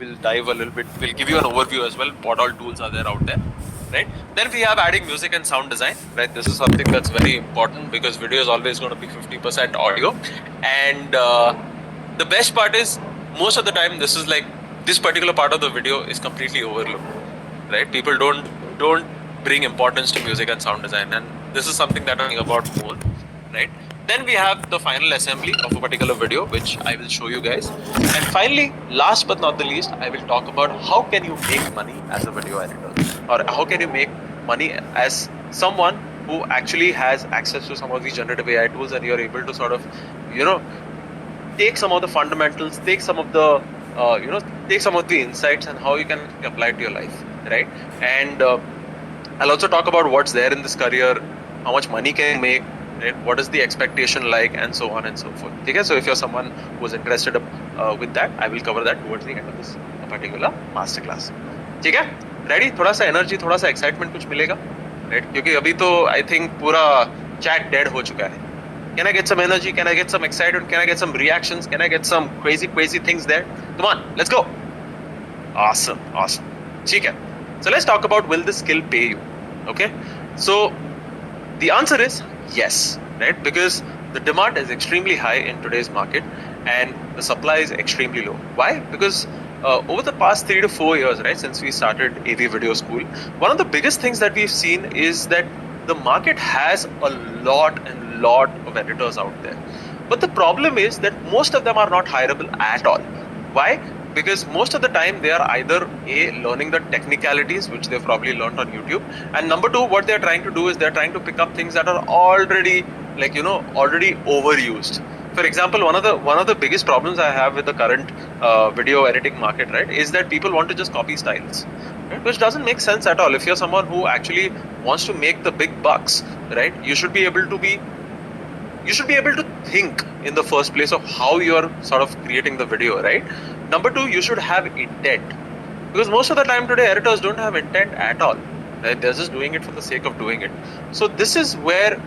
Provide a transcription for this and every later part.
we'll dive a little bit. We'll give you an overview as well. What all tools are there out there, right? Then we have adding music and sound design, right? This is something that's very important because video is always going to be 50% audio, and the best part is most of the time this particular part of the video is completely overlooked, right? People don't bring importance to music and sound design, and this is something that I think about more, right? Then we have the final assembly of a particular video, which I will show you guys. And finally, last but not the least, I will talk about how can you make money as a video editor, or how can you make money as someone who actually has access to some of these generative AI tools, and you're able to sort of, you know, take some of the fundamentals, take some of the take some of the insights and how you can apply it to your life, right? And I'll also talk about what's there in this career, how much money can you make, right? What is the expectation like, and so on and so forth. Okay, so if you're someone who's interested with that, I will cover that towards the end of this particular masterclass. ठीक है, ready? थोड़ा सा energy, थोड़ा सा excitement कुछ मिलेगा, right? क्योंकि अभी तो आई थिंक पूरा चैट डेड हो चुका है. Can I get some energy? Can I get some excitement? Can I get some reactions? Can I get some crazy things there? Come on, let's go. Awesome. ठीक है. So let's talk about, will this skill pay you? Okay. So the answer is yes, right? Because the demand is extremely high in today's market and the supply is extremely low. Why? Because over the past 3 to 4 years, right, since we started AV Video School, one of the biggest things that we've seen is that the market has a lot of editors out there. But the problem is that most of them are not hireable at all. Why? Because most of the time they are either learning the technicalities, which they've probably learned on YouTube, and number two, what they're trying to do is they're trying to pick up things that are already already overused. For example, one of the biggest problems I have with the current video editing market, right, is that people want to just copy styles, right, which doesn't make sense at all. If you're someone who actually wants to make the big bucks, right, you should be able to think in the first place of how you're sort of creating the video, right? Number two, you should have intent, because most of the time today editors don't have intent at all, right? They're just doing it for the sake of doing it. So this is where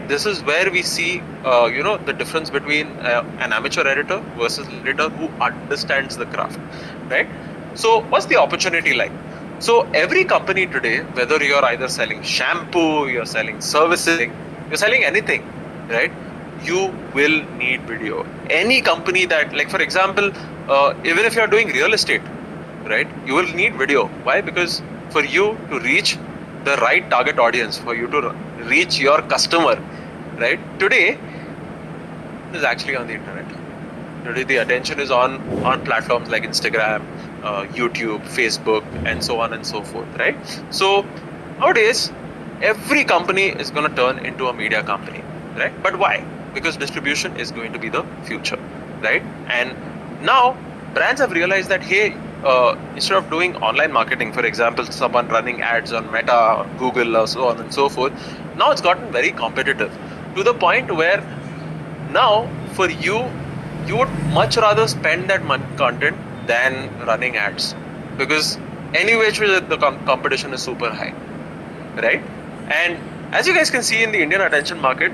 this is where we see the difference between an amateur editor versus an editor who understands the craft, right? So what's the opportunity like? So every company today, whether you're either selling shampoo, you're selling servicing, you're selling anything, right, you will need video. Any company that, like for example, even if you're doing real estate, right, you will need video. Why? Because for you to reach the right target audience, for you to reach your customer, right, today is actually on the internet. Today the attention is on platforms like Instagram, YouTube, Facebook, and so on and so forth, right? So nowadays every company is going to turn into a media company, right? But why? Because distribution is going to be the future, right? And now brands have realized that, hey, instead of doing online marketing, for example, someone running ads on Meta or Google or so on and so forth, now it's gotten very competitive to the point where now for you would much rather spend that content than running ads, because anyway the competition is super high, right? And as you guys can see in the Indian attention market,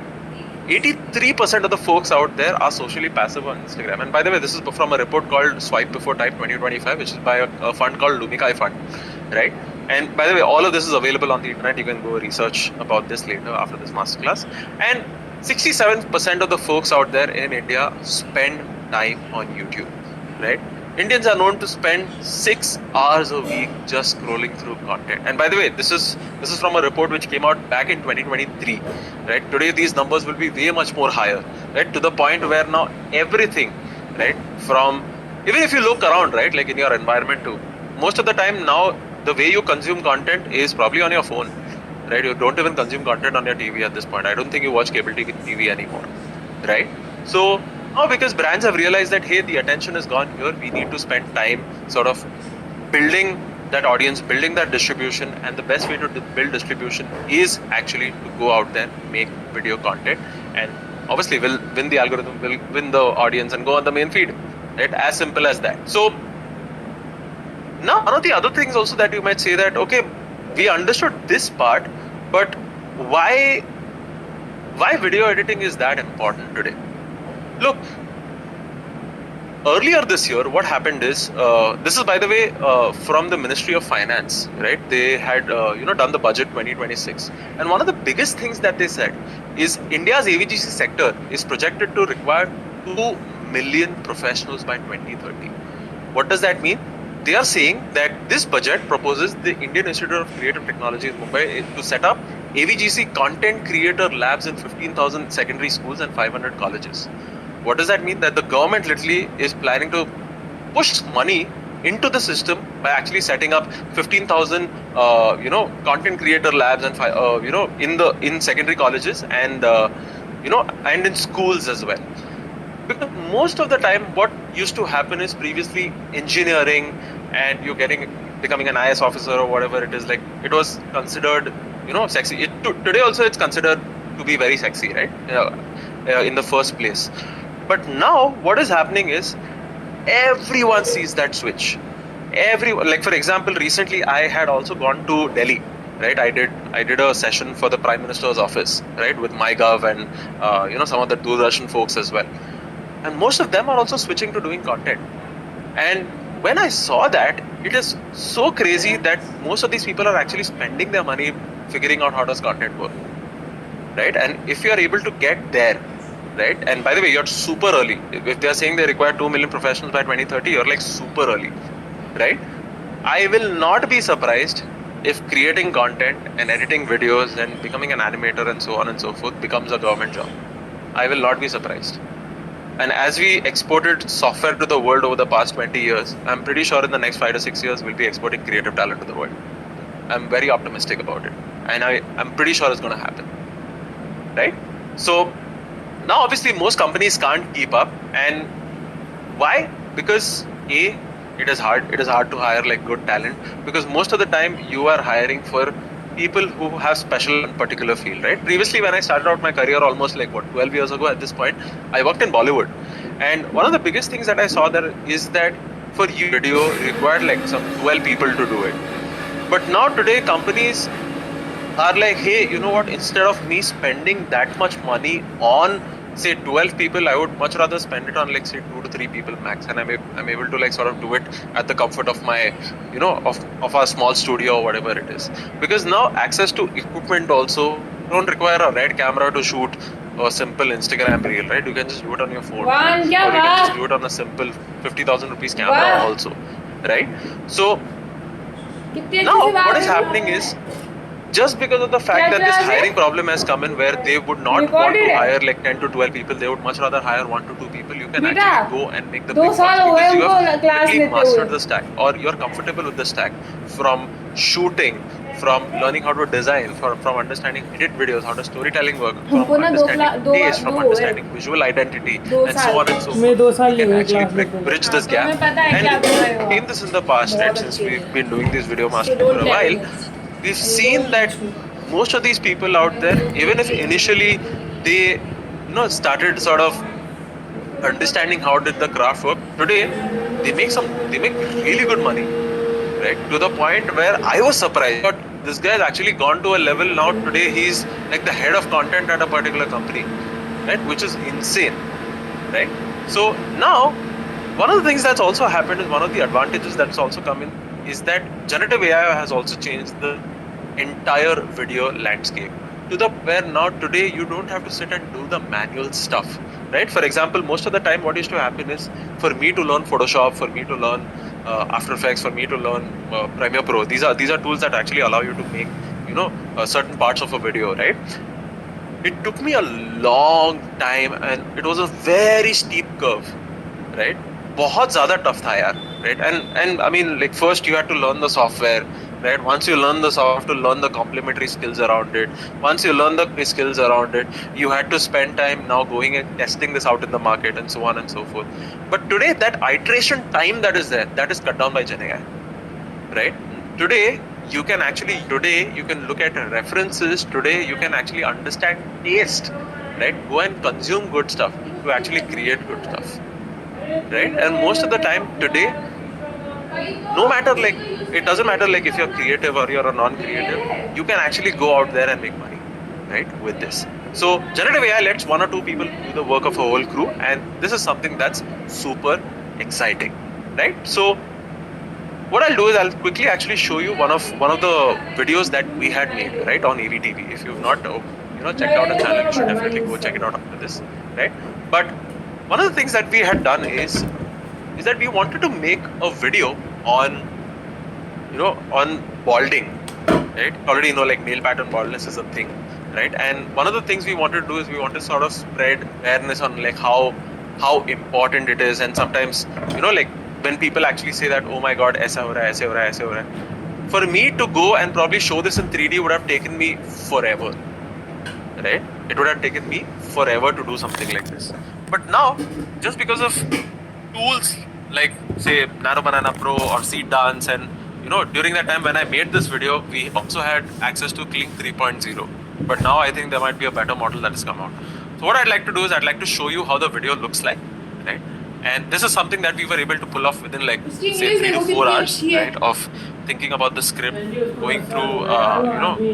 83% of the folks out there are socially passive on Instagram. And by the way, this is from a report called Swipe Before Type 2025, which is by a fund called Lumikai Fund, right? And by the way, all of this is available on the internet. You can go research about this later after this masterclass. And 67% of the folks out there in India spend time on YouTube, right? Indians are known to spend 6 hours a week just scrolling through content. And by the way, this is from a report which came out back in 2023, right? Today these numbers will be way much more higher, right? To the point where now everything, right, from, even if you look around, right, like in your environment too, most of the time now the way you consume content is probably on your phone, right? You don't even consume content on your TV at this point. I don't think you watch cable TV anymore, right? So now, because brands have realized that, hey, the attention is gone here, we need to spend time sort of building that audience, building that distribution, and the best way to build distribution is actually to go out there, make video content, and obviously will win the algorithm, will win the audience, and go on the main feed, right? As simple as that. So now one of the other things also that you might say that, okay, we understood this part, but why video editing is that important today? Look, earlier this year, what happened is, this is by the way from the Ministry of Finance, right? They had done the budget 2026, and one of the biggest things that they said is India's AVGC sector is projected to require 2 million professionals by 2030. What does that mean? They are saying that this budget proposes the Indian Institute of Creative Technology in Mumbai to set up AVGC content creator labs in 15,000 secondary schools and 500 colleges. What does that mean? That the government literally is planning to push money into the system by actually setting up 15,000 content creator labs and in secondary colleges and and in schools as well. Because most of the time what used to happen is previously engineering and you're becoming an IS officer or whatever it is, like it was considered sexy. Today also it's considered to be very sexy, right? In the first place. But now what is happening is everyone sees that switch. Everyone, like for example, recently I had also gone to Delhi, right? I did a session for the Prime Minister's office, right, with MyGov and some of the Doordarshan folks as well. And most of them are also switching to doing content. And when I saw that, it is so crazy that most of these people are actually spending their money figuring out how does content work, right? And if you are able to get there, right? And by the way, you're super early. If they are saying they require 2 million professionals by 2030, you're like super early, right? I will not be surprised if creating content and editing videos and becoming an animator and so on and so forth becomes a government job. I will not be surprised. And as we exported software to the world over the past 20 years, I'm pretty sure in the next 5 to 6 years, we'll be exporting creative talent to the world. I'm very optimistic about it. And I'm pretty sure it's going to happen, right? So now obviously most companies can't keep up. And why? Because A, it is hard to hire like good talent, because most of the time you are hiring for people who have special in particular field, right? Previously when I started out my career almost 12 years ago at this point, I worked in Bollywood. And one of the biggest things that I saw there is that for you video required like some 12 people to do it. But now today companies are like, hey, you know what, instead of me spending that much money on say 12 people, I would much rather spend it on like say 2 to 3 people max, and I'm able to like sort of do it at the comfort of my of our small studio or whatever it is. Because now access to equipment also don't require a red camera to shoot a simple Instagram reel, right? You can just do it on your phone, or you can just do it on a simple 50,000 rupees camera also, right? So now what is happening is, just because of the fact that this hiring problem has come in, where they would not want to hire like 10 to 12 people, they would much rather hire 1 to 2 people. You can actually go and make the big bucks because you have quickly mastered the stack, or you're comfortable with the stack, from shooting, from learning how to design, from understanding edit videos, how does storytelling work, from understanding taste, from understanding visual identity, and so on and so forth. You can actually bridge this gap. And we've seen this in the past, right? Since we've been doing this video mastering for a while, we've seen that most of these people out there, even if initially they started sort of understanding how did the craft work, today they make really good money, right? To the point where I was surprised. But this guy has actually gone to a level now. Today he's like the head of content at a particular company, right? Which is insane, right? So now one of the things that's also happened is, one of the advantages that's also come in is that generative AI has also changed the entire video landscape, to the where now today you don't have to sit and do the manual stuff, right? For example, most of the time what used to happen is, for me to learn Photoshop, for me to learn After Effects, for me to learn Premiere Pro, these are tools that actually allow you to make certain parts of a video, right? It took me a long time and it was a very steep curve, right? बहुत ज़्यादा tough था यार, right? And I mean, like, first you had to learn the software, right? Once you learn the software, to learn the complementary skills around it. Once you learn the skills around it, you had to spend time now going and testing this out in the market and so on and so forth. But today, that iteration time that is there, that is cut down by Gen AI, right? Today you can look at references. Today you can actually understand taste, right? Go and consume good stuff to actually create good stuff, right? And most of the time today, no matter, like, it doesn't matter like if you're creative or you're a non-creative, you can actually go out there and make money, right, with this. So generative AI lets 1 or 2 people do the work of a whole crew, and this is something that's super exciting, right? So what I'll do is I'll quickly actually show you one of the videos that we had made, right, on EVTV. If you've not checked out our channel, you should definitely go check it out after this, right? But one of the things that we had done is that we wanted to make a video on on balding, right? Already like male pattern baldness is a thing, right? And one of the things we wanted to do is we want to sort of spread awareness on like how important it is. And sometimes like when people actually say that, oh my god, aisa ho raha hai, aise ho raha hai, aise ho raha hai. For me to go and probably show this in 3D would have taken me forever, right? It would have taken me forever to do something like this. But now, just because of tools like say Nano Banana Pro or Seed Dance, and during that time when I made this video, we also had access to Kling 3.0. But now I think there might be a better model that has come out. So what I'd like to do is I'd like to show you how the video looks like, right? And this is something that we were able to pull off within like say 3 to 4 hours, right? Of thinking about the script, going through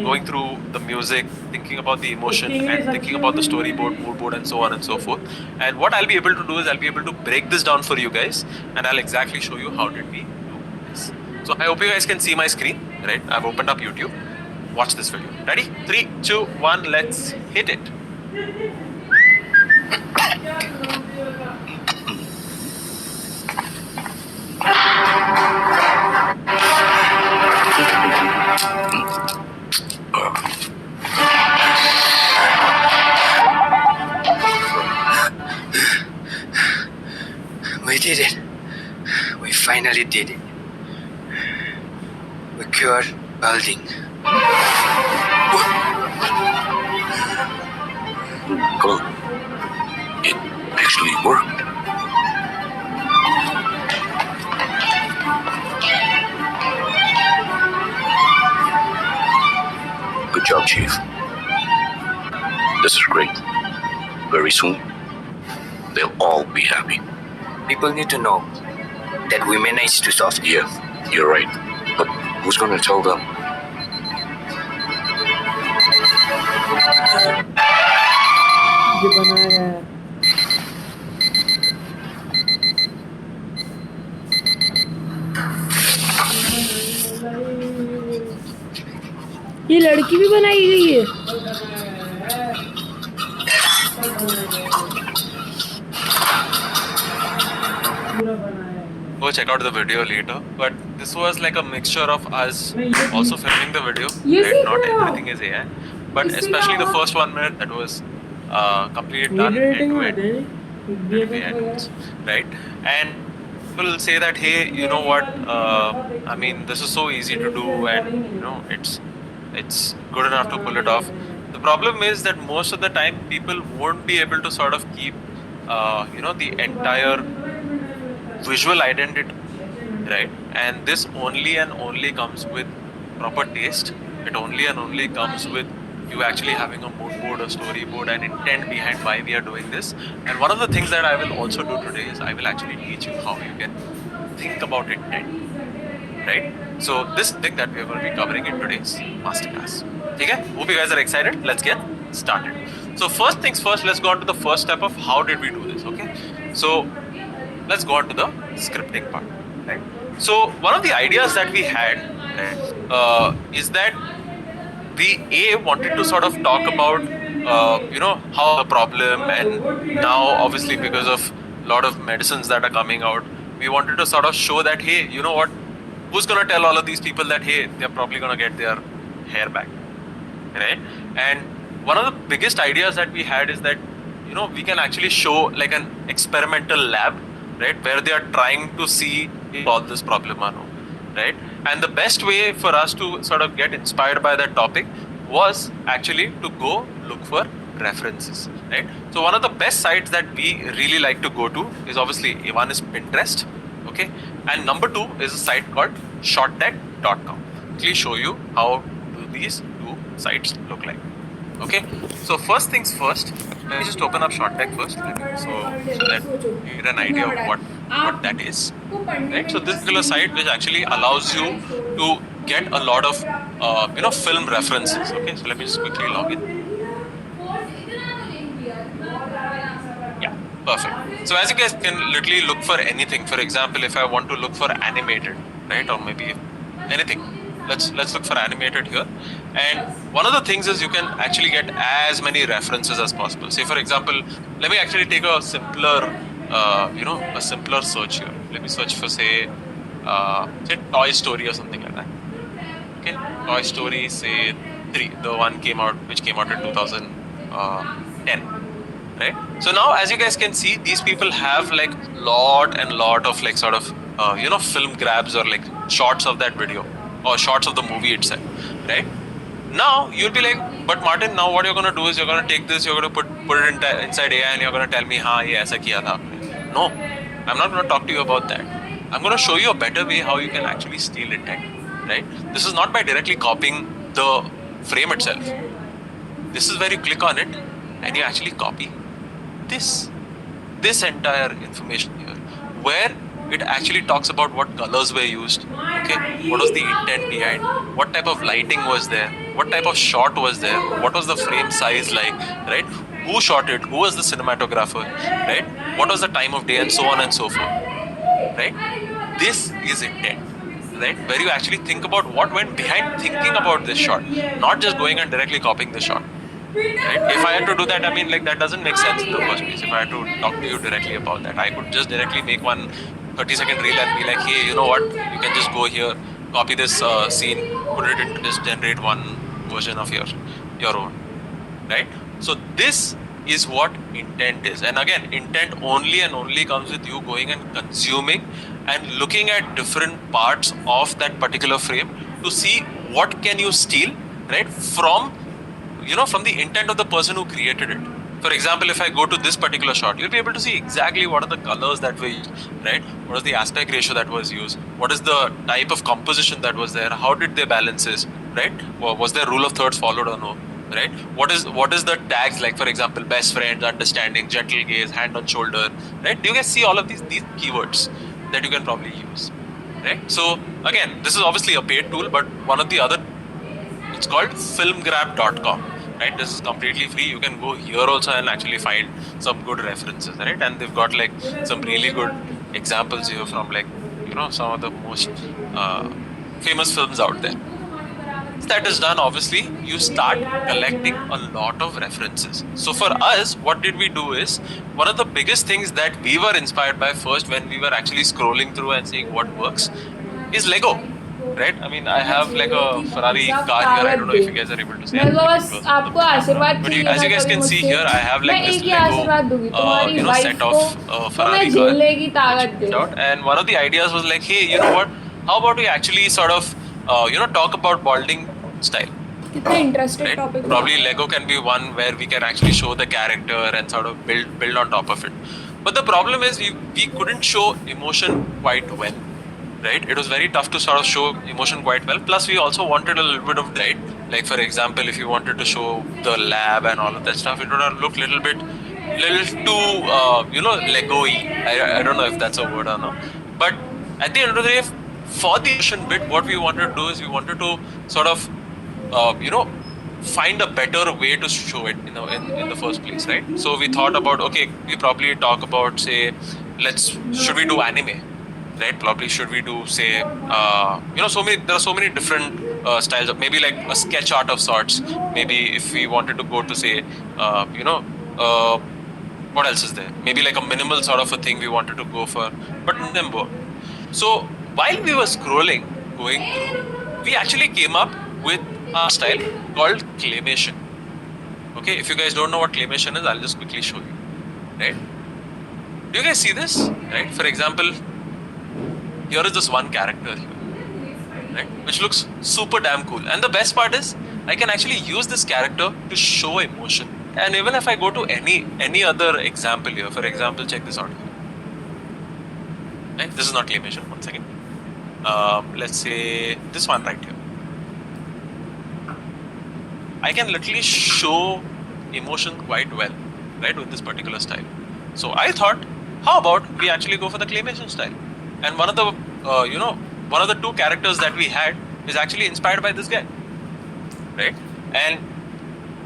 going through the music, thinking about the emotion, and thinking about the storyboard, mood board, and so on and so forth. And what I'll be able to do is I'll be able to break this down for you guys, and I'll exactly show you how did we do this. So I hope you guys can see my screen, right? I've opened up YouTube. Watch this video. Ready? 3, 2, 1, let's hit it. We did it. We finally did it. We cured balding. Good. It actually worked. Good job, Chief. This is great. Very soon, they'll all be happy. People need to know that we managed to solve it. Yeah, you're right. But who's gonna tell them? ये बनाया है ये लड़की भी बनाई गई है Go check out the video later. But this was like a mixture of us also filming the video, right? Not everything is AI, but especially the first 1 minute that was completely done end to end, right? And people say that, hey, you know what? I mean, this is so easy to do, and it's good enough to pull it off. The problem is that most of the time people won't be able to sort of keep the entire visual identity, right? And this only and only comes with proper taste. It only and only comes with you actually having a mood board, a storyboard, and intent behind why we are doing this. And one of the things that I will also do today is I will actually teach you how you can think about intent, right? So this thing that we are going to be covering in today's masterclass. Okay? Hope you guys are excited. Let's get started. So first things first, let's go on to the first step of how did we do this, okay? So let's go on to the scripting part, right? So one of the ideas that we had, right, is that we wanted to sort of talk about how the problem, and now obviously because of a lot of medicines that are coming out, we wanted to sort of show that, hey, you know what, who's gonna tell all of these people that, hey, they're probably gonna get their hair back, right? And one of the biggest ideas that we had is that we can actually show like an experimental lab, right, where they are trying to see if all this problem or no, right? And the best way for us to sort of get inspired by that topic was actually to go look for references, right? So one of the best sites that we really like to go to is obviously one is Pinterest, okay, and number 2 is a site called shorttech.com. Please show you how do these two sites look like. Okay, so first things first, let me just open up ShortTech first, so that you get an idea of what that is, right? So this particular site which actually allows you to get a lot of film references. Okay, so let me just quickly log in. Yeah, Perfect. So as you guys can literally look for anything. For example, if I want to look for animated, right, or maybe anything, let's look for animated here. And one of the things is you can actually get as many references as possible. Say for example, let me actually take a simpler, a simpler search here. Let me search for say Toy Story or something like that. Okay, Toy Story, say 3, the one which came out in 2010, right? So now, as you guys can see, these people have like lot of like sort of film grabs or like shots of that video or shots of the movie itself, right? Now you'll be like, but Martin, now what you're gonna do is you're gonna take this, you're gonna put it inside AI, and you're gonna tell me, हाँ ये ऐसा किया था आपने. No, I'm not gonna talk to you about that. I'm gonna show you a better way how you can actually steal intent, right? This is not by directly copying the frame itself. This is where you click on it and you actually copy this entire information here, where it actually talks about what colors were used, okay, what was the intent behind, what type of lighting was there, what type of shot was there, what was the frame size like, right? Who shot it, who was the cinematographer, right? What was the time of day, and so on and so forth, right? This is intent, right? Where you actually think about what went behind thinking about this shot, not just going and directly copying the shot. Right? If I had to do that, I mean, like, that doesn't make sense in the first place. If I had to talk to you directly about that, I could just directly make one 30-second reel and be like, hey, you know what? You can just go here, copy this scene, put it into this, generate one version of your own, right? So this is what intent is. And again, intent only and only comes with you going and consuming and looking at different parts of that particular frame to see what can you steal, right, from the intent of the person who created it. For example, if I go to this particular shot, you'll be able to see exactly what are the colors that were used, right? What is the aspect ratio that was used? What is the type of composition that was there? How did they balance this, right? Was there rule of thirds followed or no, right? What is the tags like? For example, best friends, understanding, gentle gaze, hand on shoulder, right? Do you guys see all of these keywords that you can probably use, right? So again, this is obviously a paid tool, but one of the other, it's called filmgrab.com. Right, this is completely free. You can go here also and actually find some good references, right? And they've got like some really good examples here from like some of the most famous films out there. Once that is done, obviously you start collecting a lot of references. So for us, what did we do is, one of the biggest things that we were inspired by first when we were actually scrolling through and seeing what works is Lego. Right? I mean, I have like a Ferrari car here. I don't know if you guys are able to see. मैं बस आपको आशीर्वाद But चाहिए as you guys can see here, I have like this Lego, set of Ferrari car. झेलने की ताकत दे. And one of the ideas was like, hey, you know what? How about we actually sort of, talk about balding style? कितना interesting Right? Topic. Probably Lego can be one where we can actually show the character and sort of build on top of it. But the problem is we couldn't show emotion quite well. Right? It was very tough to sort of show emotion quite well. Plus, we also wanted a little bit of right. Like for example, if you wanted to show the lab and all of that stuff, it would have looked little too, Lego-y. I don't know if that's a word or not. But at the end of the day, for the emotion bit, what we wanted to do is we wanted to sort of, find a better way to show it, in the first place, right? So we thought about, okay, we probably talk about, say, should we do anime? Right? Probably should we do, say, there are so many different styles of, maybe like a sketch art of sorts. Maybe if we wanted to go to, say, what else is there? Maybe like a minimal sort of a thing we wanted to go for, but none of them worked. So while we were going through, we actually came up with a style called claymation. Okay, if you guys don't know what claymation is, I'll just quickly show you. Right? Do you guys see this? Right? For example, here is this one character here, right, which looks super damn cool. And the best part is, I can actually use this character to show emotion. And even if I go to any other example here, for example, check this out. Right? This is not claymation. One second. Let's say this one right here. I can literally show emotion quite well, right, with this particular style. So I thought, how about we actually go for the claymation style? And one of the two characters that we had is actually inspired by this guy, right? And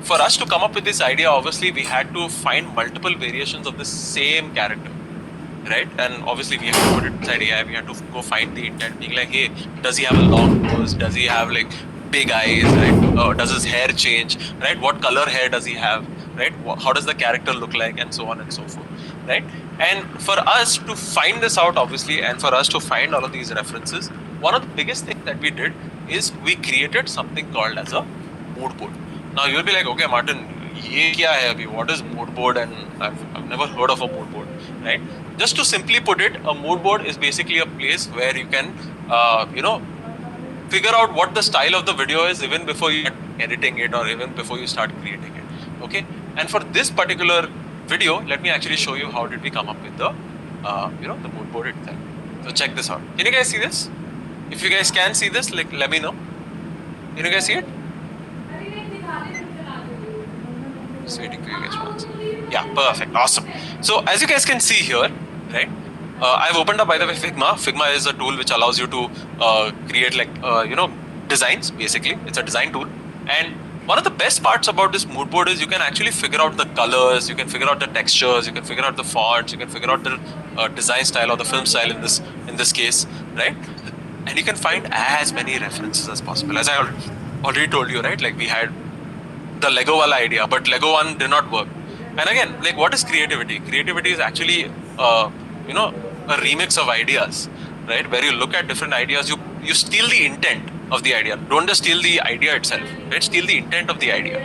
for us to come up with this idea, obviously we had to find multiple variations of the same character, right? And obviously we have to put it inside AI. We had to go find the intent, being like, hey, does he have a long nose? Does he have like big eyes, right? Does his hair change, right? What color hair does he have, right? How does the character look like, and so on and so forth, right? And for us to find this out, obviously, and for us to find all of these references, one of the biggest things that we did is we created something called as a mood board. Now you'll be like, okay, Martin, ye kya hai abhi? What is mood board? And I've never heard of a mood board, right? Just to simply put it, a mood board is basically a place where you can, figure out what the style of the video is even before you start editing it or even before you start creating it. Okay, and for this particular video, let me actually show you how did we come up with the, the mood board itself. So check this out. Can you guys see this? If you guys can see this, like, let me know. Can you guys see it? Just waiting for you guys once. Yeah, perfect, awesome. So as you guys can see here, right? I've opened up, by the way, Figma. Figma is a tool which allows you to create like designs. Basically, it's a design tool. And one of the best parts about this mood board is you can actually figure out the colors, you can figure out the textures, you can figure out the fonts, you can figure out the design style or the film style in this case, right? And you can find as many references as possible. As I already told you, right? Like we had the Lego wala idea, but Lego one did not work. And again, like what is creativity? Creativity is actually a remix of ideas, right? Where you look at different ideas, you steal the intent of the idea. Don't just steal the idea itself, right? Steal the intent of the idea,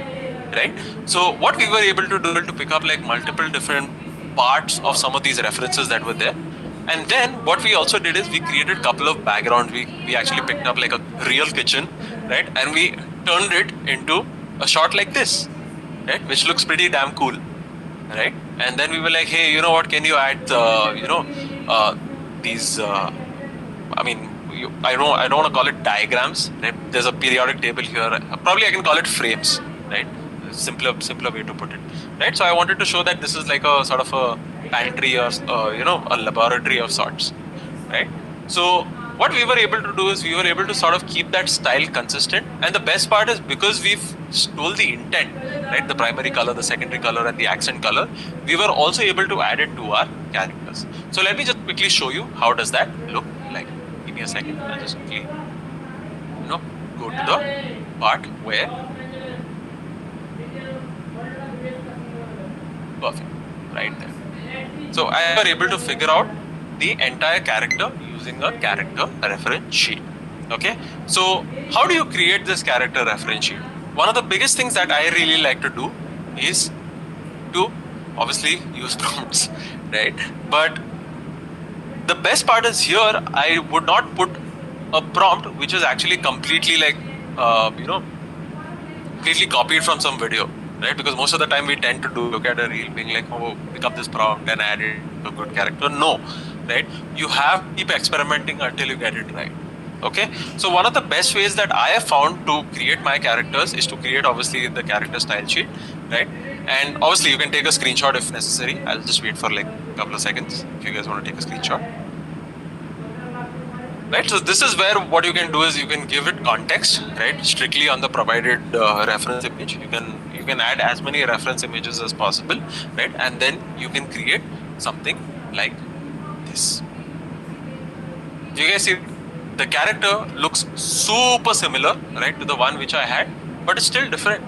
right? So what we were able to do is to pick up like multiple different parts of some of these references that were there. And then what we also did is we created a couple of backgrounds. We actually picked up like a real kitchen, right? And we turned it into a shot like this, right? Which looks pretty damn cool, right? And then we were like, hey, you know what? Can you add, these? I don't want to call it diagrams, right? There's a periodic table here. Probably I can call it frames, right? Simpler way to put it, right? So I wanted to show that this is like a sort of a pantry or a laboratory of sorts, right? So what we were able to do is we were able to sort of keep that style consistent. And the best part is because we've stole the intent, right? The primary color, the secondary color, and the accent color, we were also able to add it to our characters. So let me just quickly show you how does that look like. Give me a second. I'll just quickly, go to the part where. Perfect, right there. So I were able to figure out the entire character using a character reference sheet. Okay, so how do you create this character reference sheet? One of the biggest things that I really like to do is to obviously use prompts, right? But the best part is here, I would not put a prompt which is actually completely like, completely copied from some video, right? Because most of the time we tend to look at a reel being like, oh, pick up this prompt and add it to a good character. No, right? You have to keep experimenting until you get it right. Okay, so one of the best ways that I have found to create my characters is to create obviously the character style sheet, right? And obviously you can take a screenshot if necessary. I'll just wait for like a couple of seconds if you guys want to take a screenshot. Right, so this is where what you can do is you can give it context, right? Strictly on the provided reference image. You can add as many reference images as possible, right? And then you can create something like this. Do you guys see? The character looks super similar, right, to the one which I had, but it's still different,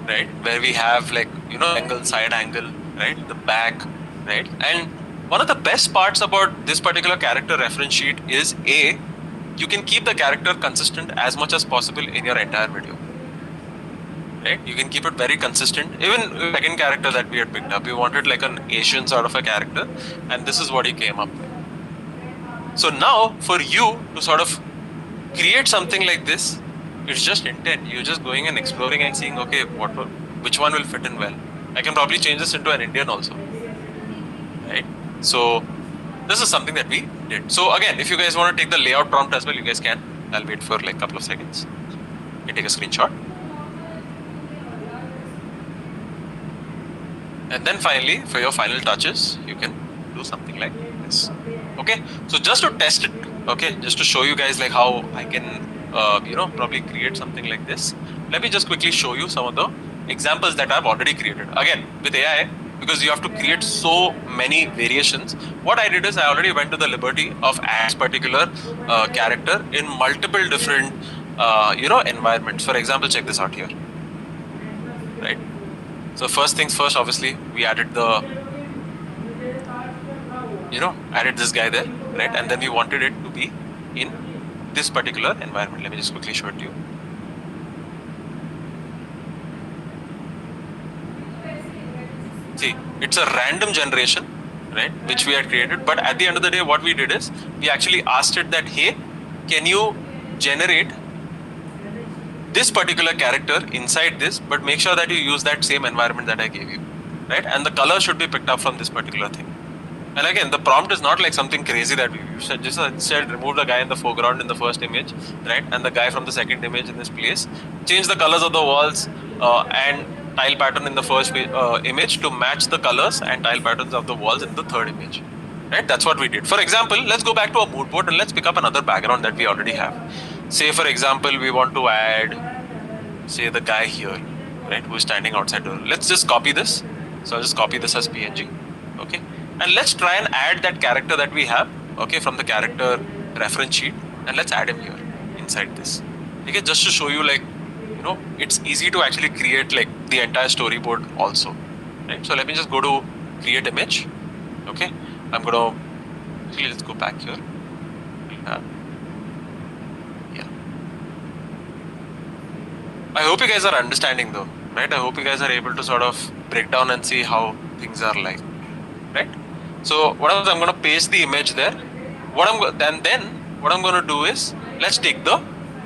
right? Where we have like, angle, side angle, right? The back, right? And one of the best parts about this particular character reference sheet is you can keep the character consistent as much as possible in your entire video, right? You can keep it very consistent. Even the second character that we had picked up, we wanted like an Asian sort of a character, and this is what he came up with. So now for you to sort of create something like this, it's just intent. You're just going and exploring and seeing, okay, which one will fit in well. I can probably change this into an Indian also, right? So this is something that we did. So again, if you guys want to take the layout prompt as well, you guys can. I'll wait for like a couple of seconds. You take a screenshot. And then finally, for your final touches, you can do something like this. Okay, so just to test it, okay, just to show you guys like how I can, probably create something like this. let me just quickly show you some of the examples that I've already created. Again, with AI, because you have to create so many variations, what I did is I already went to the liberty of adding this particular character in multiple different, environments. For example, check this out here, right? So first things first, obviously, we added added this guy there, right? And then we wanted it to be in this particular environment. Let me just quickly show it to you. See, it's a random generation, right, which we had created. But at the end of the day, what we did is we actually asked it that, hey, can you generate this particular character inside this, but make sure that you use that same environment that I gave you, right? And the color should be picked up from this particular thing. And again, the prompt is not like something crazy that we should just instead remove the guy in the foreground in the first image, right? And the guy from the second image in this place. Change the colors of the walls and tile pattern in the first image to match the colors and tile patterns of the walls in the third image, right? That's what we did. For example, let's go back to our mood board and let's pick up another background that we already have. Say, for example, we want to add, say, the guy here, right, who is standing outside the door. Let's just copy this. So I'll just copy this as PNG, okay? And let's try and add that character that we have, okay, from the character reference sheet, and let's add him here inside this. Okay, just to show you, like, it's easy to actually create like the entire storyboard also, right? So let me just go to create image. Okay, I'm gonna actually, let's go back here. Yeah. I hope you guys are understanding though, right? I hope you guys are able to sort of break down and see how things are like, right? So what I'm going to paste the image there. What I'm going to do is let's take the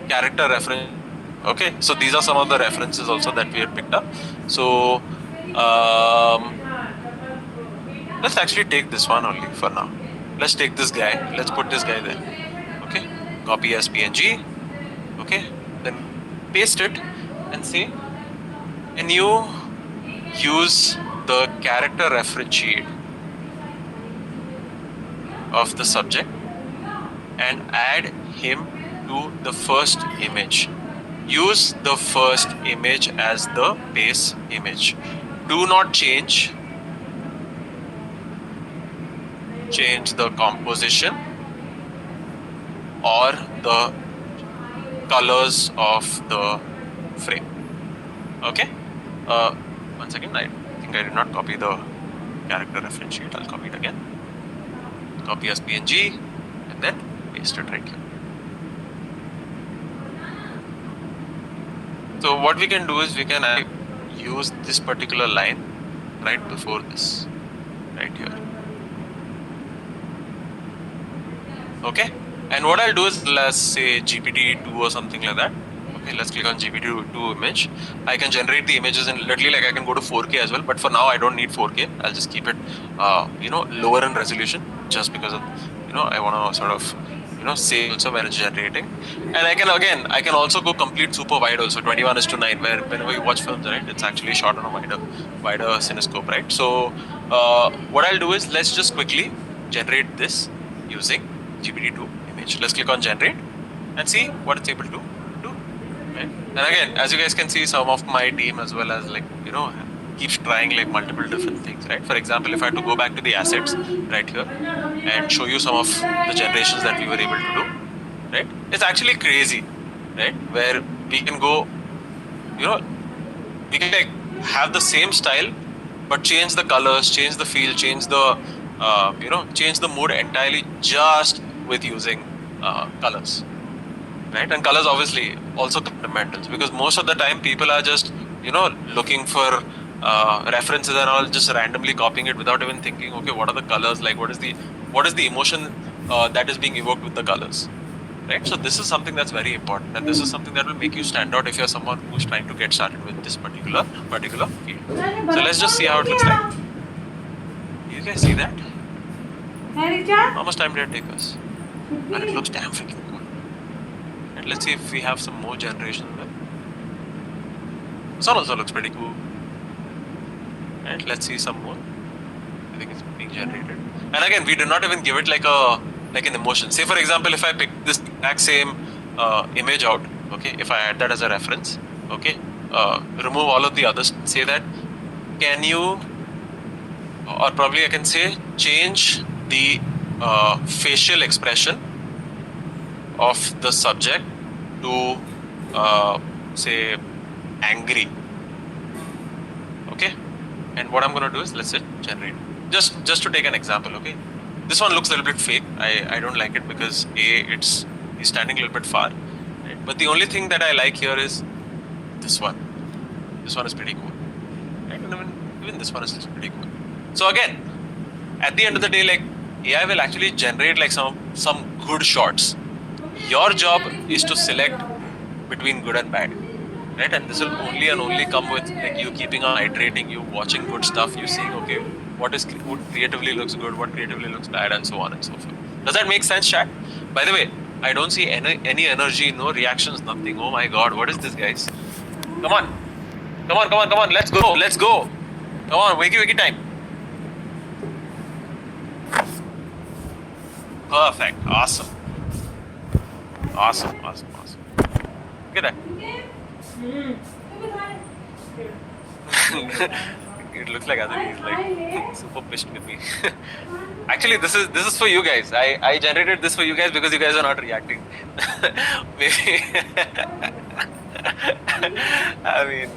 character reference. Okay, so these are some of the references also that we have picked up. So let's actually take this one only for now. Let's take this guy. Let's put this guy there. Okay, copy as PNG. Okay, then paste it and say, can you use the character reference sheet of the subject and add him to the first image. Use the first image as the base image. Do not change the composition or the colors of the frame. Okay? One second, I think I did not copy the character reference sheet. I'll copy it again. Copy as PNG and then paste it right here. So what we can do is we can use this particular line right before this, right here. Okay, and what I'll do is, let's say GPT-2 or something like that. Okay, let's click on GPT-2 image. I can generate the images in literally, like, I can go to 4K as well, but for now I don't need 4K. I'll just keep it lower in resolution, just because of I want to sort of save also when it's generating. And I can also go complete super wide also, 21:9, where whenever you watch films, right, it's actually shot on a wider cinescope, right? So what I'll do is, let's just quickly generate this using GPT-2 image. Let's click on generate and see what it's able to do. Right? And again, as you guys can see, some of my team as well as keeps trying like multiple different things, right? For example, if I had to go back to the assets right here and show you some of the generations that we were able to do, right? It's actually crazy, right? Where we can go, we can like have the same style, but change the colors, change the feel, change the change the mood entirely just with using colors, right? And colors obviously also fundamentals, because most of the time people are just looking for references and all, just randomly copying it without even thinking, okay, what are the colors, like what is the emotion that is being evoked with the colors, right? So this is something that's very important, and this is something that will make you stand out if you're someone who's trying to get started with this particular field. So let's just see how it looks like. You guys see that? How much time did it take us? And it looks damn freaking cool. And let's see if we have some more generation there. This one also looks pretty cool. And let's see some more. I think it's being generated. And again, we did not even give it like an emotion. Say for example, if I pick this exact same image out, okay, if I add that as a reference, Okay, remove all of the others. Say that. Can you, or probably I can say, change the facial expression of the subject to say angry. Okay, and what I'm gonna do is, let's say, generate. Just to take an example. Okay, this one looks a little bit fake. I don't like it because he's standing a little bit far. Right? But the only thing that I like here is this one. This one is pretty cool. Right? And even this one is pretty cool. So again, at the end of the day, like, AI will actually generate like some good shots. Your job is to select between good and bad, right? And this will only and only come with like you keeping on iterating, you watching good stuff, you seeing okay, what creatively looks good, what creatively looks bad, and so on and so forth. Does that make sense, chat? By the way, I don't see any energy, no reactions, nothing. Oh my god, what is this, guys? Come on, let's go. Come on, wakey time. Perfect. Awesome. Look at that. It looks like Aditi is like super pissed with me. Actually, this is for you guys. I generated this for you guys because you guys are not reacting. Maybe. I mean,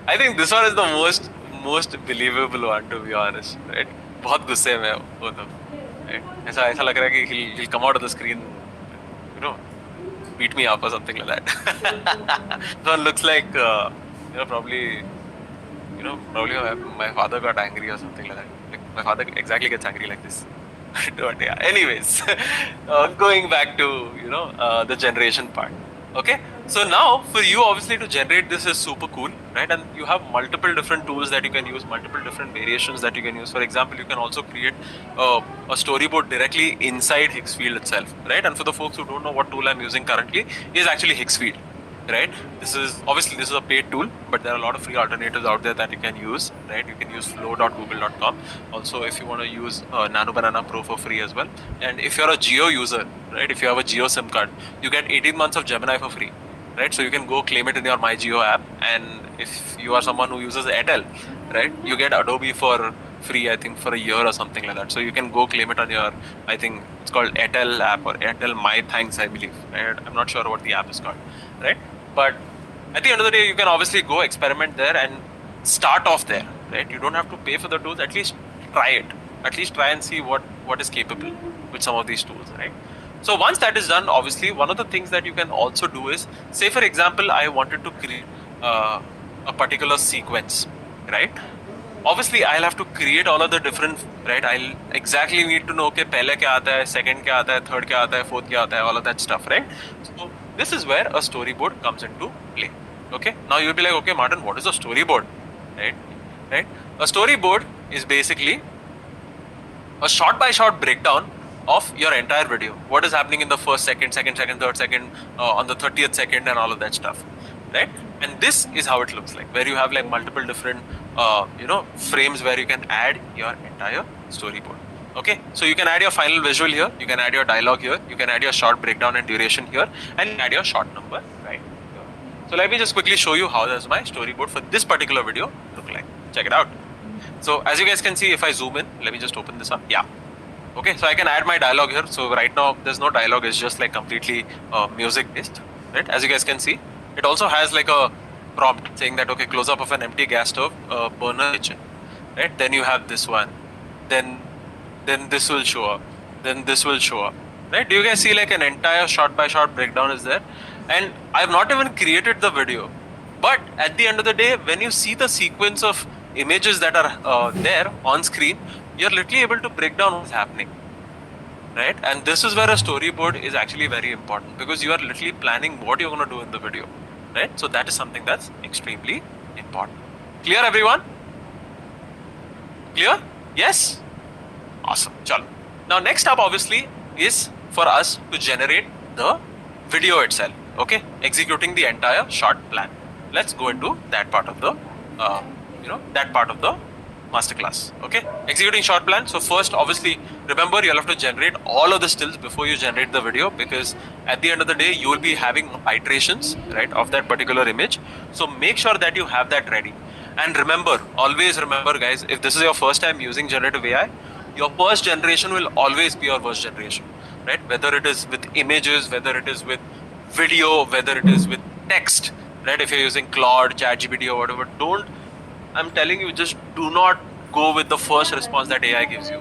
I think this one is the most believable one, to be honest. Right? बहुत गुस्से में वो तो. Right? ऐसा लग रहा है कि he'll come out of the screen, you know, beat me up or something like that. So it looks like probably my father got angry or something like that. Like my father exactly gets angry like this. But yeah, anyways, going back to the generation part. Okay, so now for you, obviously, to generate this is super cool, right? And you have multiple different tools that you can use, multiple different variations that you can use. For example, you can also create a storyboard directly inside Higgsfield itself, right? And for the folks who don't know what tool I'm using currently, is actually Higgsfield, right? This is a paid tool, but there are a lot of free alternatives out there that you can use, right? You can use flow.google.com. Also, if you want to use Nano Banana Pro for free as well. And if you're a Geo user, right? If you have a Geo SIM card, you get 18 months of Gemini for free, right? So you can go claim it in your My Geo app. And if you are someone who uses Airtel, right? You get Adobe for free, I think, for a year or something like that. So you can go claim it on your, I think it's called Airtel app or Airtel My Thanks, I believe. Right? I'm not sure what the app is called, right? But at the end of the day, you can obviously go experiment there and start off there, right? You don't have to pay for the tools. At least try it. At least try and see what is capable with some of these tools, right? So once that is done, obviously, one of the things that you can also do is, say for example, I wanted to create a particular sequence, right? Obviously, I'll have to create all of the different, right? I'll exactly need to know, okay, pehle kya aata hai, second kya aata hai, third kya aata hai, fourth kya aata hai, all of that stuff, right? So this is where a storyboard comes into play. Okay, now you'll be like, okay, Martin, what is a storyboard? Right? A storyboard is basically a shot-by-shot breakdown of your entire video. What is happening in the first second, third second, on the 30th second, and all of that stuff, right? And this is how it looks like, where you have like multiple different, frames where you can add your entire storyboard. Okay, so you can add your final visual here, you can add your dialogue here, you can add your short breakdown and duration here, and add your short number right here. So let me just quickly show you how does my storyboard for this particular video look like. Check it out. So as you guys can see, if I zoom in, let me just open this up. Yeah. Okay, so I can add my dialogue here. So right now there's no dialogue, it's just like completely music based, right? As you guys can see, it also has like a prompt saying that, okay, close up of an empty gas stove, burner kitchen, right? Then you have this one, then this will show up, then this will show up, right? Do you guys see like an entire shot by shot breakdown is there? And I've not even created the video, but at the end of the day, when you see the sequence of images that are there on screen, you're literally able to break down what's happening, right? And this is where a storyboard is actually very important, because you are literally planning what you're going to do in the video, right? So that is something that's extremely important. Clear, everyone? Clear? Yes? Awesome. Chalo. Now next up obviously is for us to generate the video itself. Okay, executing the entire short plan. Let's go into that part of the masterclass. Okay, executing short plan. So first, obviously, remember you'll have to generate all of the stills before you generate the video, because at the end of the day, you will be having iterations, right, of that particular image. So make sure that you have that ready. And remember, always remember, guys, if this is your first time using generative AI, your first generation will always be your worst generation, right? Whether it is with images, whether it is with video, whether it is with text, right? If you're using Claude, ChatGPT, or whatever, I'm telling you, just do not go with the first response that AI gives you.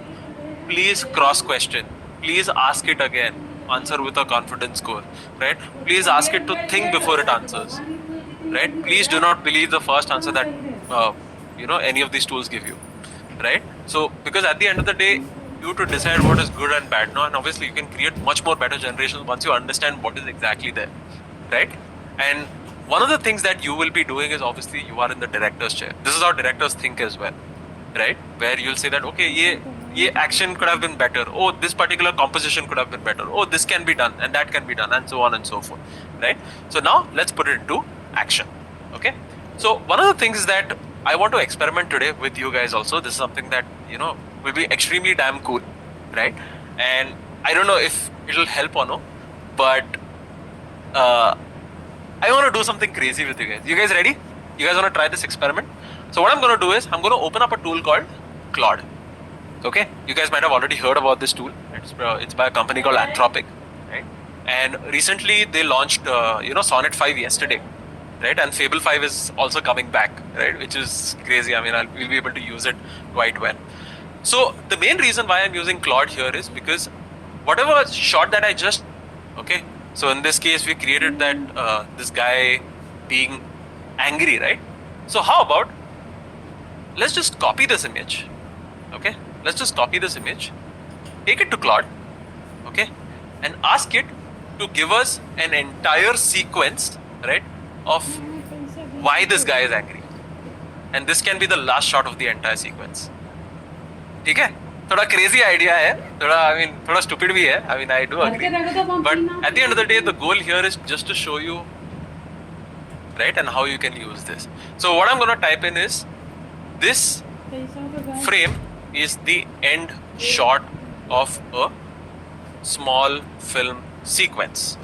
Please cross question. Please ask it again. Answer with a confidence score, right? Please ask it to think before it answers, right? Please do not believe the first answer that any of these tools give you, right? So because at the end of the day, you to decide what is good and bad, no? And obviously you can create much more better generations once you understand what is exactly there, right? And one of the things that you will be doing is, obviously, you are in the director's chair. This is how directors think as well, right? Where you'll say that, okay, ye action could have been better. Oh, this particular composition could have been better. Oh, this can be done and that can be done, and so on and so forth, right? So now let's put it into action, okay? So one of the things that I want to experiment today with you guys also, this is something that, will be extremely damn cool, right? And I don't know if it'll help or no, but I want to do something crazy with you guys. You guys ready? You guys want to try this experiment? So what I'm going to do is, I'm going to open up a tool called Claude. Okay? You guys might have already heard about this tool. It's by a company called Anthropic, right? And recently they launched, Sonnet 5 yesterday, right? And Fable 5 is also coming back, right? Which is crazy. I mean, we'll be able to use it quite well. So the main reason why I'm using Claude here is because whatever shot that I just, okay? So in this case, we created that this guy being angry, right? So how about, let's just copy this image, okay? Let's just copy this image, take it to Claude, okay? And ask it to give us an entire sequence, right, of why this guy is angry. And this can be the last shot of the entire sequence. ठीक है? थोड़ा crazy idea है, थोड़ा stupid भी है. I mean, I do agree. But at the end of the day, the goal here is just to show you, right, and how you can use this. So what I'm going to type in is, this frame is the end shot of a small film sequence.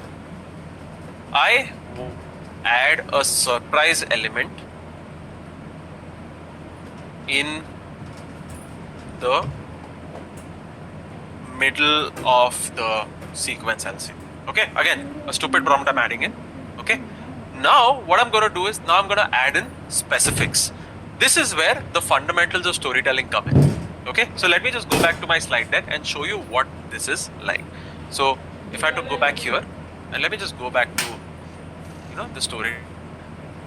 I add a surprise element in the middle of the sequence LC. Okay, again, a stupid prompt I'm adding in. Okay, now what I'm going to do is, now I'm going to add in specifics. This is where the fundamentals of storytelling come in. Okay, so let me just go back to my slide deck and show you what this is like. So if I had to go back here, and let me just go back to the story.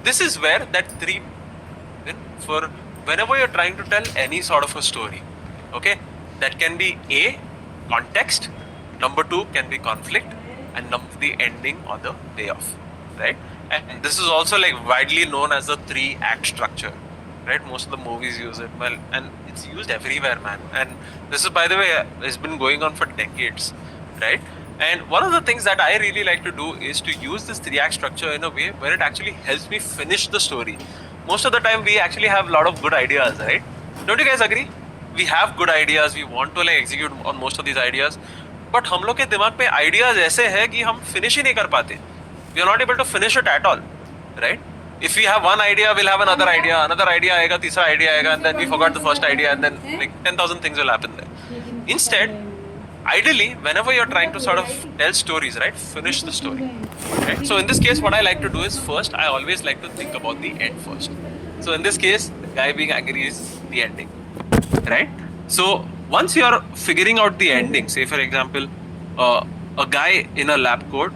This is where that for whenever you're trying to tell any sort of a story, okay, that can be A, context, number 2 can be conflict, and number 3, ending or the payoff, right? And this is also like widely known as the 3-act structure, right? Most of the movies use it well, and it's used everywhere, man. And this is, by the way, it's been going on for decades, right? And one of the things that I really like to do is to use this 3-act structure in a way where it actually helps me finish the story. Most of the time, we actually have a lot of good ideas, right? Don't you guys agree? We have good ideas, we want to like execute on most of these ideas, but हम लोग के दिमाग पे ideas ऐसे हैं कि हम finish ही नहीं कर पाते. We are not able to finish it at all, right? If we have one idea, we'll have another idea आएगा, तीसरा idea आएगा, and then we forgot the first idea, and then like 10,000 things will happen there. Instead, ideally, whenever you're trying to sort of tell stories, right, finish the story, right? So in this case, what I like to do is, first, I always like to think about the end first. So in this case, the guy being angry is the ending, right? So once you're figuring out the ending, say for example, a guy in a lab coat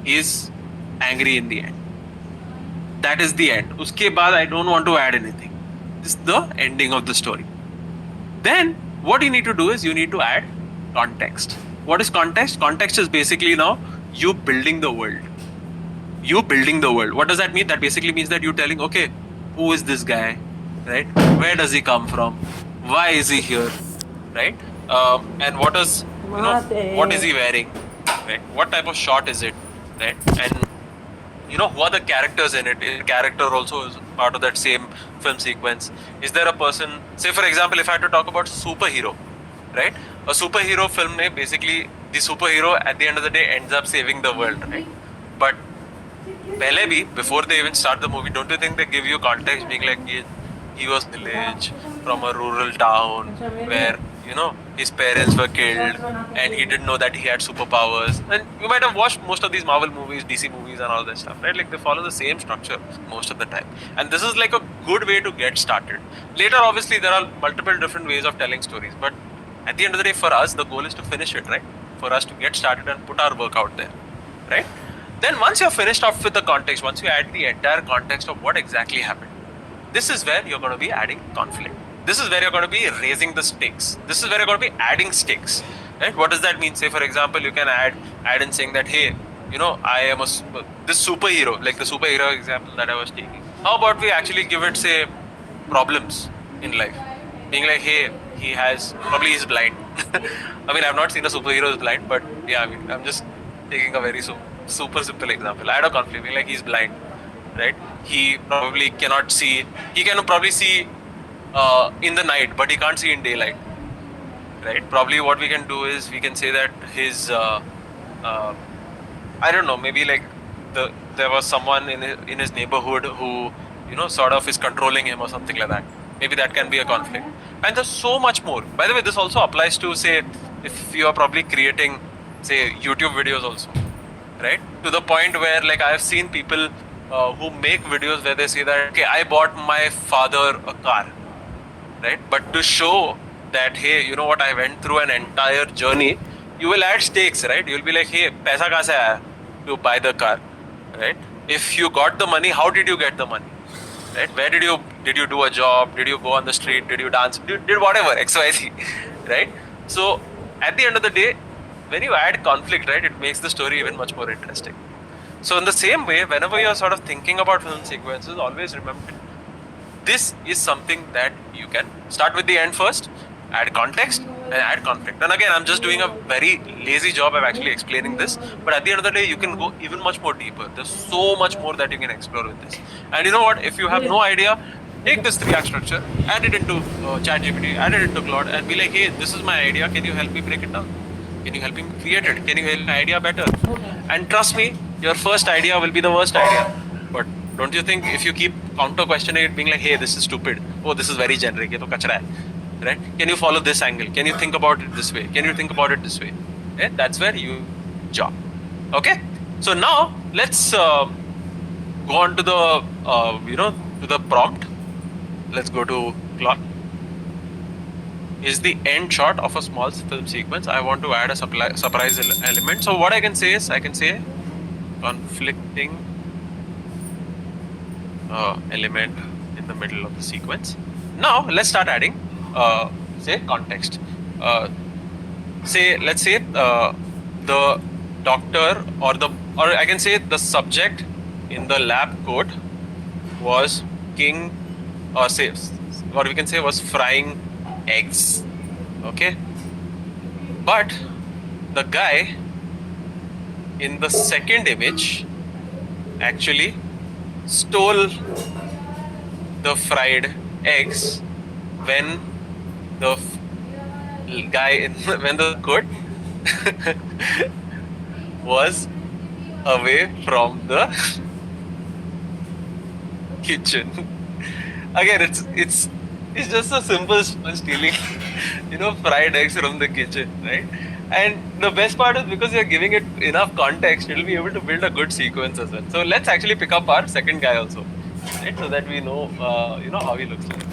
is angry in the end. That is the end. Uske baad, I don't want to add anything. This is the ending of the story. Then what you need to do is, you need to add context. What is context? Context is basically now you building the world. You building the world. What does that mean? That basically means that you're telling, okay, who is this guy, right? Where does he come from? Why is he here, right? And what is he wearing, right? What type of shot is it, right? And who are the characters in it? Is the character also is part of that same film sequence? Is there a person, say for example, if I had to talk about superhero, right? A superhero film, basically the superhero at the end of the day ends up saving the world, right? But pehle bhi, before they even start the movie, don't you think they give you context being like he was village from a rural town where his parents were killed and he didn't know that he had superpowers. And you might have watched most of these Marvel movies, DC movies and all that stuff, right? Like they follow the same structure most of the time. And this is like a good way to get started. Later, obviously, there are multiple different ways of telling stories, but at the end of the day, for us, the goal is to finish it, right? For us to get started and put our work out there, right? Then once you're finished off with the context, once you add the entire context of what exactly happened, this is where you're going to be adding conflict. This is where you're going to be raising the stakes. This is where you're going to be adding stakes, right? What does that mean? Say, for example, you can add in saying that, hey, I am this superhero, like the superhero example that I was taking. How about we actually give it, say, problems in life? Being like, hey, he's blind. I mean, I've not seen a superhero who's blind, but yeah, I mean, I'm just taking a very super simple example. I had a conflict, being like, he's blind, right? He probably cannot see. He can probably see in the night, but he can't see in daylight, right? Probably what we can do is we can say that his I don't know, maybe like there was someone in his neighborhood who sort of is controlling him or something like that. Maybe that can be a conflict. And there's so much more. By the way, this also applies to, say, if you are probably creating, say, YouTube videos also, right? To the point where, like, I have seen people who make videos where they say that, okay, I bought my father a car, right? But to show that, hey, you know what, I went through an entire journey, you will add stakes, right? You'll be like, hey, paisa kahan se aaya to buy the car, right? If you got the money, how did you get the money, right? Where did you do a job? Did you go on the street? Did you dance? Did whatever, XYZ, right? So at the end of the day, when you add conflict, right, it makes the story even much more interesting. So in the same way, whenever you're sort of thinking about film sequences, always remember this is something that you can start with the end first, add context and add conflict. And again, I'm just doing a very lazy job of actually explaining this, but at the end of the day, you can go even much more deeper. There's so much more that you can explore with this. And you know what, if you have no idea, take this 3-act structure, add it into ChatGPT, add it into Claude, and be like, hey, this is my idea, can you help me break it down? Can you help me create it? Can you help my idea better? And trust me, your first idea will be the worst idea. But don't you think if you keep counter questioning it, being like, hey, this is stupid, oh, this is very generic, ye to kachra hai, right? Can you follow this angle? Can you think about it this way? Can you think about it this way? Okay? That's where you job. Okay? So now let's go on to the to the prompt. Let's go to clock. Is the end shot of a small film sequence. I want to add a surprise element. So what I can say is, I can say conflicting element in the middle of the sequence. Now let's start adding say context. Let's say the doctor or I can say the subject in the lab coat was king, or we can say was frying eggs, okay? But the guy in the second image actually stole the fried eggs when the guy when the cook was away from the kitchen. Again, it's just a simple stealing, fried eggs from the kitchen, right? And the best part is because you're giving it enough context, it'll be able to build a good sequence as well. So let's actually pick up our second guy also, right? So that we know, how he looks like.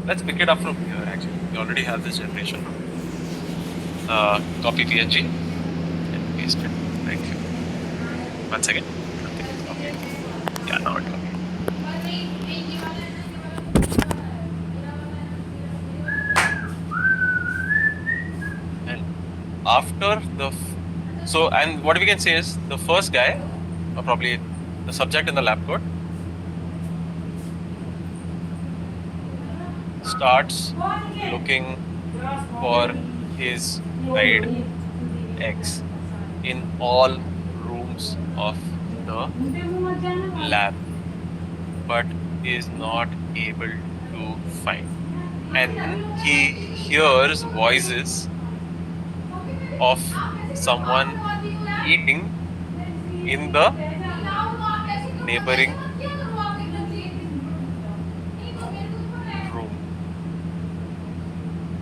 Let's pick it up from here. Actually, we already have this generation. Copy PNG and paste it right here. One second. Okay. Yeah, now it's okay. After and what we can say is the first guy, or probably the subject in the lab coat, starts looking for his fried eggs in all rooms of the the lab, but is not able to find. And he hears voices of someone eating in the neighboring room.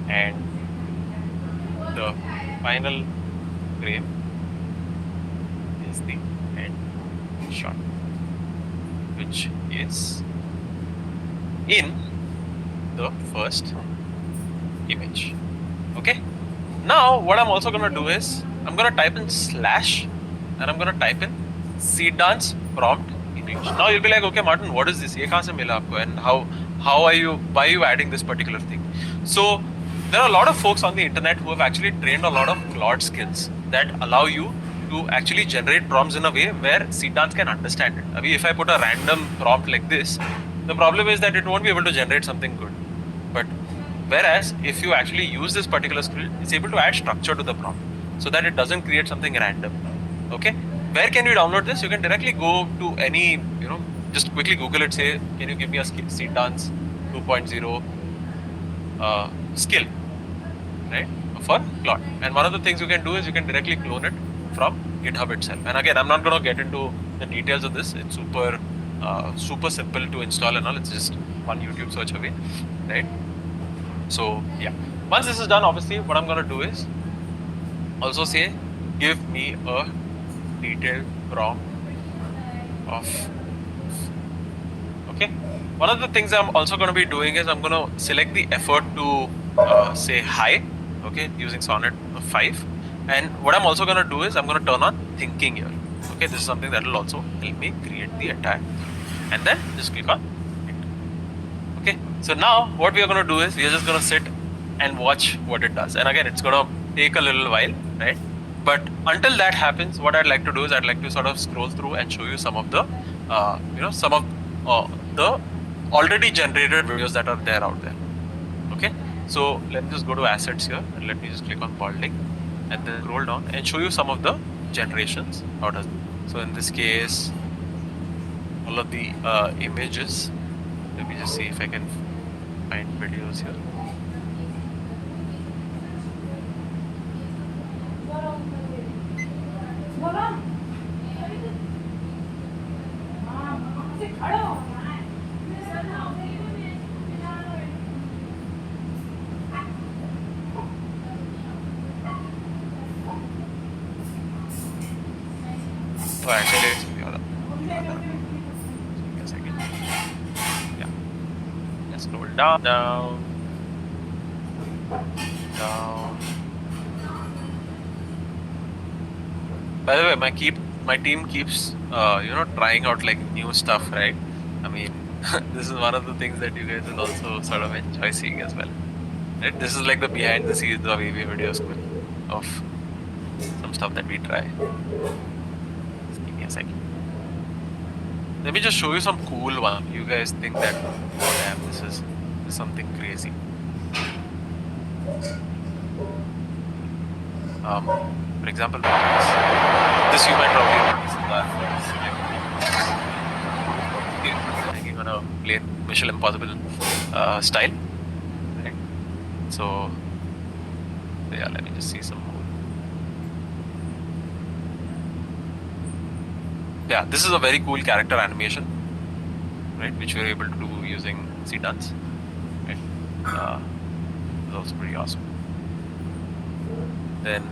And the final frame is the end shot, which is in the first image. Okay, now what I'm also gonna do is I'm gonna type in slash and I'm gonna type in Seedance prompt image. Now you'll be like, okay Martin, what is this? ये कहाँ से मिला आपको? And why are you adding this particular thing? So there are a lot of folks on the internet who have actually trained a lot of Claude skills that allow you to actually generate prompts in a way where Seedance can understand it. Abhi, if I put a random prompt like this, the problem is that it won't be able to generate something good. But whereas if you actually use this particular skill, it's able to add structure to the prompt so that it doesn't create something random. Okay, where can you download this? You can directly go to any, just quickly Google it, say, can you give me a Seedance 2.0 skill, right, for Claude. And one of the things you can do is you can directly clone it from GitHub itself. And again, I'm not going to get into the details of this. It's super simple to install and all. It's just one YouTube search away, right? So yeah, once this is done, obviously what I'm going to do is also say, give me a detailed prompt of, okay. One of the things I'm also going to be doing is I'm going to select the effort to say hi, okay, using Sonnet 5. And what I'm also going to do is I'm going to turn on thinking here. Okay, this is something that will also help me create the entire, and then just click on it. Okay, so now what we are going to do is we are just going to sit and watch what it does. And again, it's going to take a little while, right? But until that happens, what I'd like to do is I'd like to sort of scroll through and show you some of the, some of the already generated videos that are there out there. Okay, so let me just go to assets here and let me just click on Balding and then scroll down and show you some of the generations. How does it? So in this case, all of the images. Let me just see if I can find videos here. Oh, actually, it's hold on. Give me a second. Yeah. Let's scroll down. By the way, my team keeps trying out like new stuff, right? I mean, this is one of the things that you guys will also sort of enjoy seeing as well. Right? This is like the behind the scenes of AV Video School of some stuff that we try. Just give me a second. Let me just show you some cool one. You guys think that, oh damn, this is something crazy. For example, this you might probably hanging on a plain Mission Impossible style, right? So yeah, let me just see some more. Yeah, this is a very cool character animation, right? Which we were able to do using Seedance, right? It's also pretty awesome. Then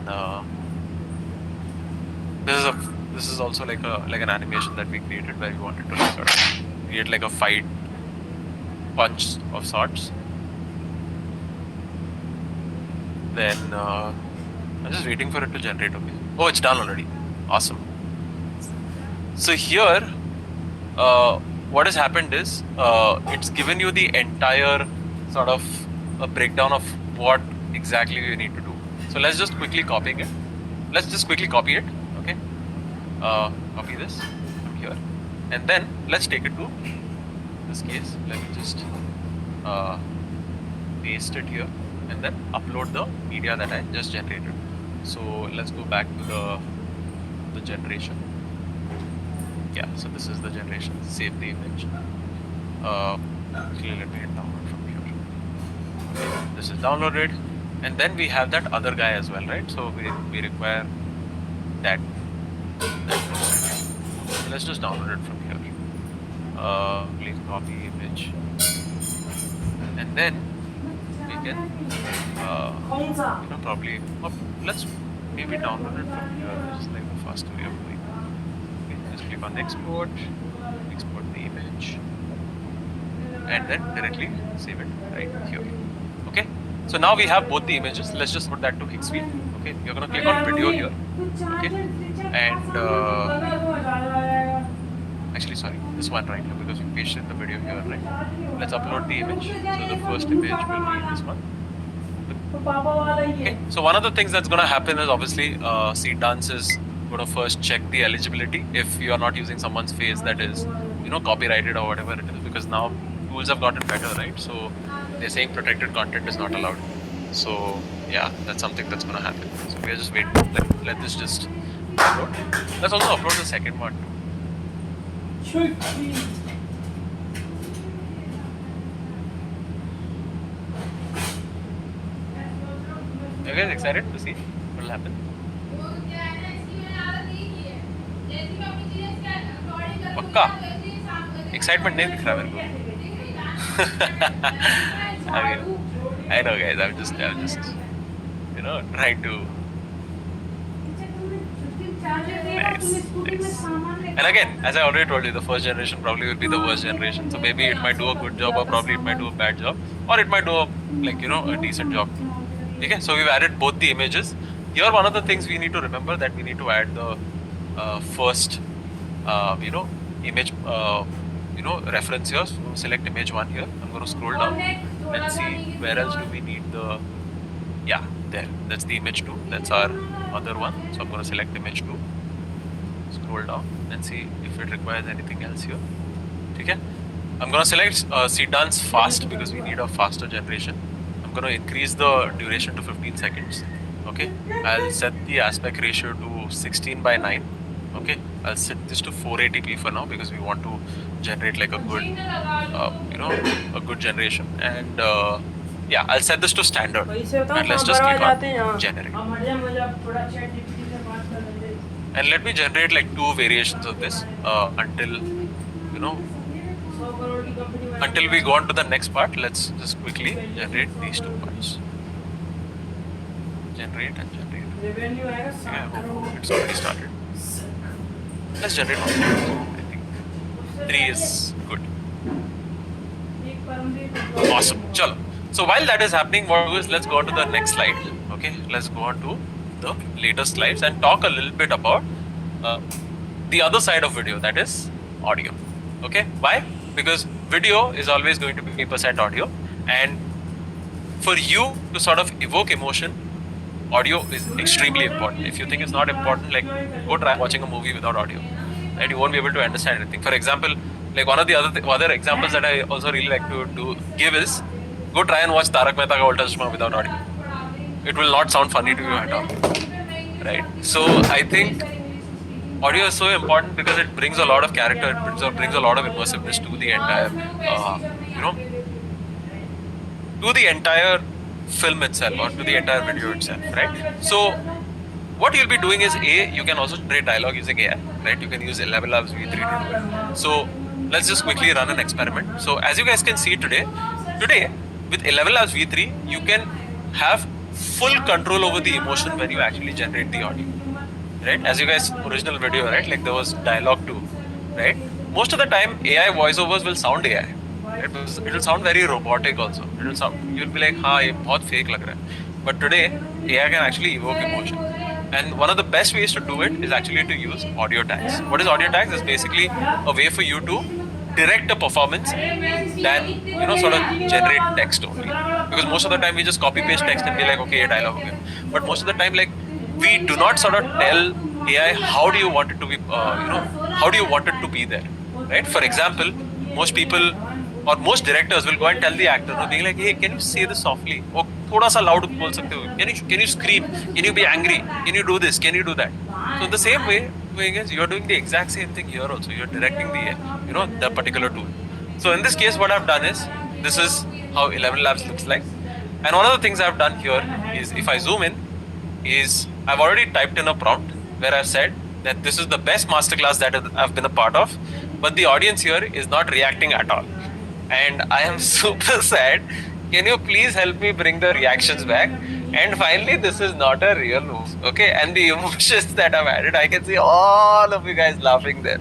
this is also like an animation that we created where we wanted to like sort of create like a fight punch of sorts. Then I'm just waiting for it to generate. Okay. Oh, it's done already. Awesome. So here, what has happened is it's given you the entire sort of a breakdown of what exactly you need to do. So let's just quickly copy it. Okay. Copy this from here, and then let's take it to this case. Let me just paste it here, and then upload the media that I just generated. So let's go back to the generation. Yeah, so this is the generation. Save the image. Actually, let me hit download from here. Okay, this is downloaded, and then we have that other guy as well, right? So we require that. So let's just download it from here. Please copy image, and then we can probably let's maybe download it from here. This is like the faster way of doing it. Okay, just click on export the image, and then directly save it right here. Okay, so now we have both the images. Let's just put that to Hixview. Okay, you're gonna click on video here. Okay, and actually sorry, this one right here, because we pasted the video here, right? Let's upload the image. So the first image will be this one. Okay, so one of the things that's gonna happen is obviously Seedance is gonna first check the eligibility if you are not using someone's face that is, you know, copyrighted or whatever it is, because now tools have gotten better, right? So they're saying protected content is not allowed. So yeah, that's something that's gonna happen. So we are just waiting. Let this just upload. Let's also upload the second one too. Are you guys excited to see what will happen? पक्का excitement नहीं दिख रहा मेरे को. I know guys, I'm just you know trying to. Nice. And again, as I already told you, the first generation probably will be the worst generation. So maybe it might do a good job, or probably it might do a bad job, or it might do a decent job. Okay, so we've added both the images. Here, one of the things we need to remember that we need to add the first, image, reference here. So select image 1 here. I'm going to scroll down and see where else do we need the. Yeah, there. That's the image 2. That's our other one. So I'm going to select image 2. Scroll down and see if it requires anything else here. Okay. I'm going to select Seedance fast because we need a faster generation. I'm going to increase the duration to 15 seconds. Okay. I'll set the aspect ratio to 16:9. Okay. I'll set this to 480p for now because we want to generate like a good, a good generation. And yeah, I'll set this to standard. And let's just click on generate. And let me generate like 2 variations of this until we go on to the next part. Let's just quickly generate these 2 parts. Generate and generate. Yeah, it's already started. Let's generate 1. I think 3 is good. Awesome. Chalo. So while that is happening, what we'll do is let's go on to the next slide. Okay, let's go on to the later slides and talk a little bit about the other side of video, that is audio. Okay, why? Because video is always going to be 80% audio, and for you to sort of evoke emotion, audio is extremely important. If you think it's not important, like go try watching a movie without audio, right? You won't be able to understand anything. For example, like one of the other examples that I also really like to give is go try and watch Tarak Mehta Ka Ulta Chashma without audio. It will not sound funny to you at all, right? So I think audio is so important because it brings a lot of character, it brings a lot of immersiveness to the entire, to the entire film itself or to the entire video itself, right? So what you'll be doing is you can also generate dialogue using AI, right? You can use ElevenLabs V3 to do it. So let's just quickly run an experiment. So as you guys can see today with ElevenLabs V3, you can have full control over the emotion when you actually generate the audio, right? As you guys original video, right? Like there was dialogue too, right? Most of the time AI voiceovers will sound AI. It will sound very robotic also. You'll be like, हाँ ये बहुत fake लग रहा है. But today AI can actually evoke emotion. And one of the best ways to do it is actually to use audio tags. What is audio tags? It's basically a way for you to direct a performance than sort of generate text only. Because most of the time we just copy paste text and be like, okay, dialogue, okay. But most of the time, like we do not sort of tell AI how do you want it to be, how do you want it to be there, right? For example, most people or most directors will go and tell the actor, being like, hey, can you say this softly? Or thoda sa loud bol sakte ho? Can you scream? Can you be angry? Can you do this? Can you do that? So in the same way, doing is you're doing the exact same thing here also. You're directing the particular tool. So in this case, what I've done is, this is how 11 Labs looks like. And one of the things I've done here is, if I zoom in, is I've already typed in a prompt where I've said that this is the best masterclass that I've been a part of, but the audience here is not reacting at all. And I am super sad. Can you please help me bring the reactions back? And finally, this is not a real move. Okay, and the emotions that I've added, I can see all of you guys laughing there.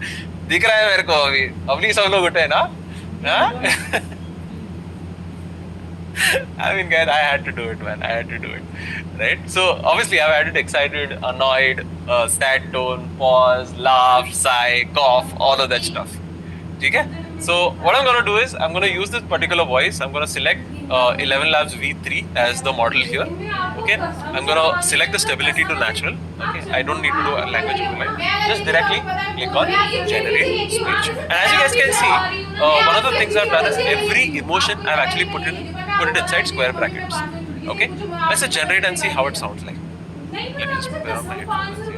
दिख रहा है मेरे को अभी अभी सब लोग उठे ना हाँ? I mean, guys, I had to do it, man. I had to do it, right? So obviously, I've added excited, annoyed, sad tone, pause, laugh, sigh, cough, all of that stuff. Okay? So what I'm gonna do is I'm gonna use this particular voice. I'm gonna select 11 Labs V3 as the model here. Okay? I'm gonna select the stability to natural. Okay? I don't need to do a language override. Just directly click on generate speech. And as you guys can see, one of the things I've done is every emotion I've actually put it inside square brackets. Okay? Let's just generate and see how it sounds like. Let me just put on my headphones and see.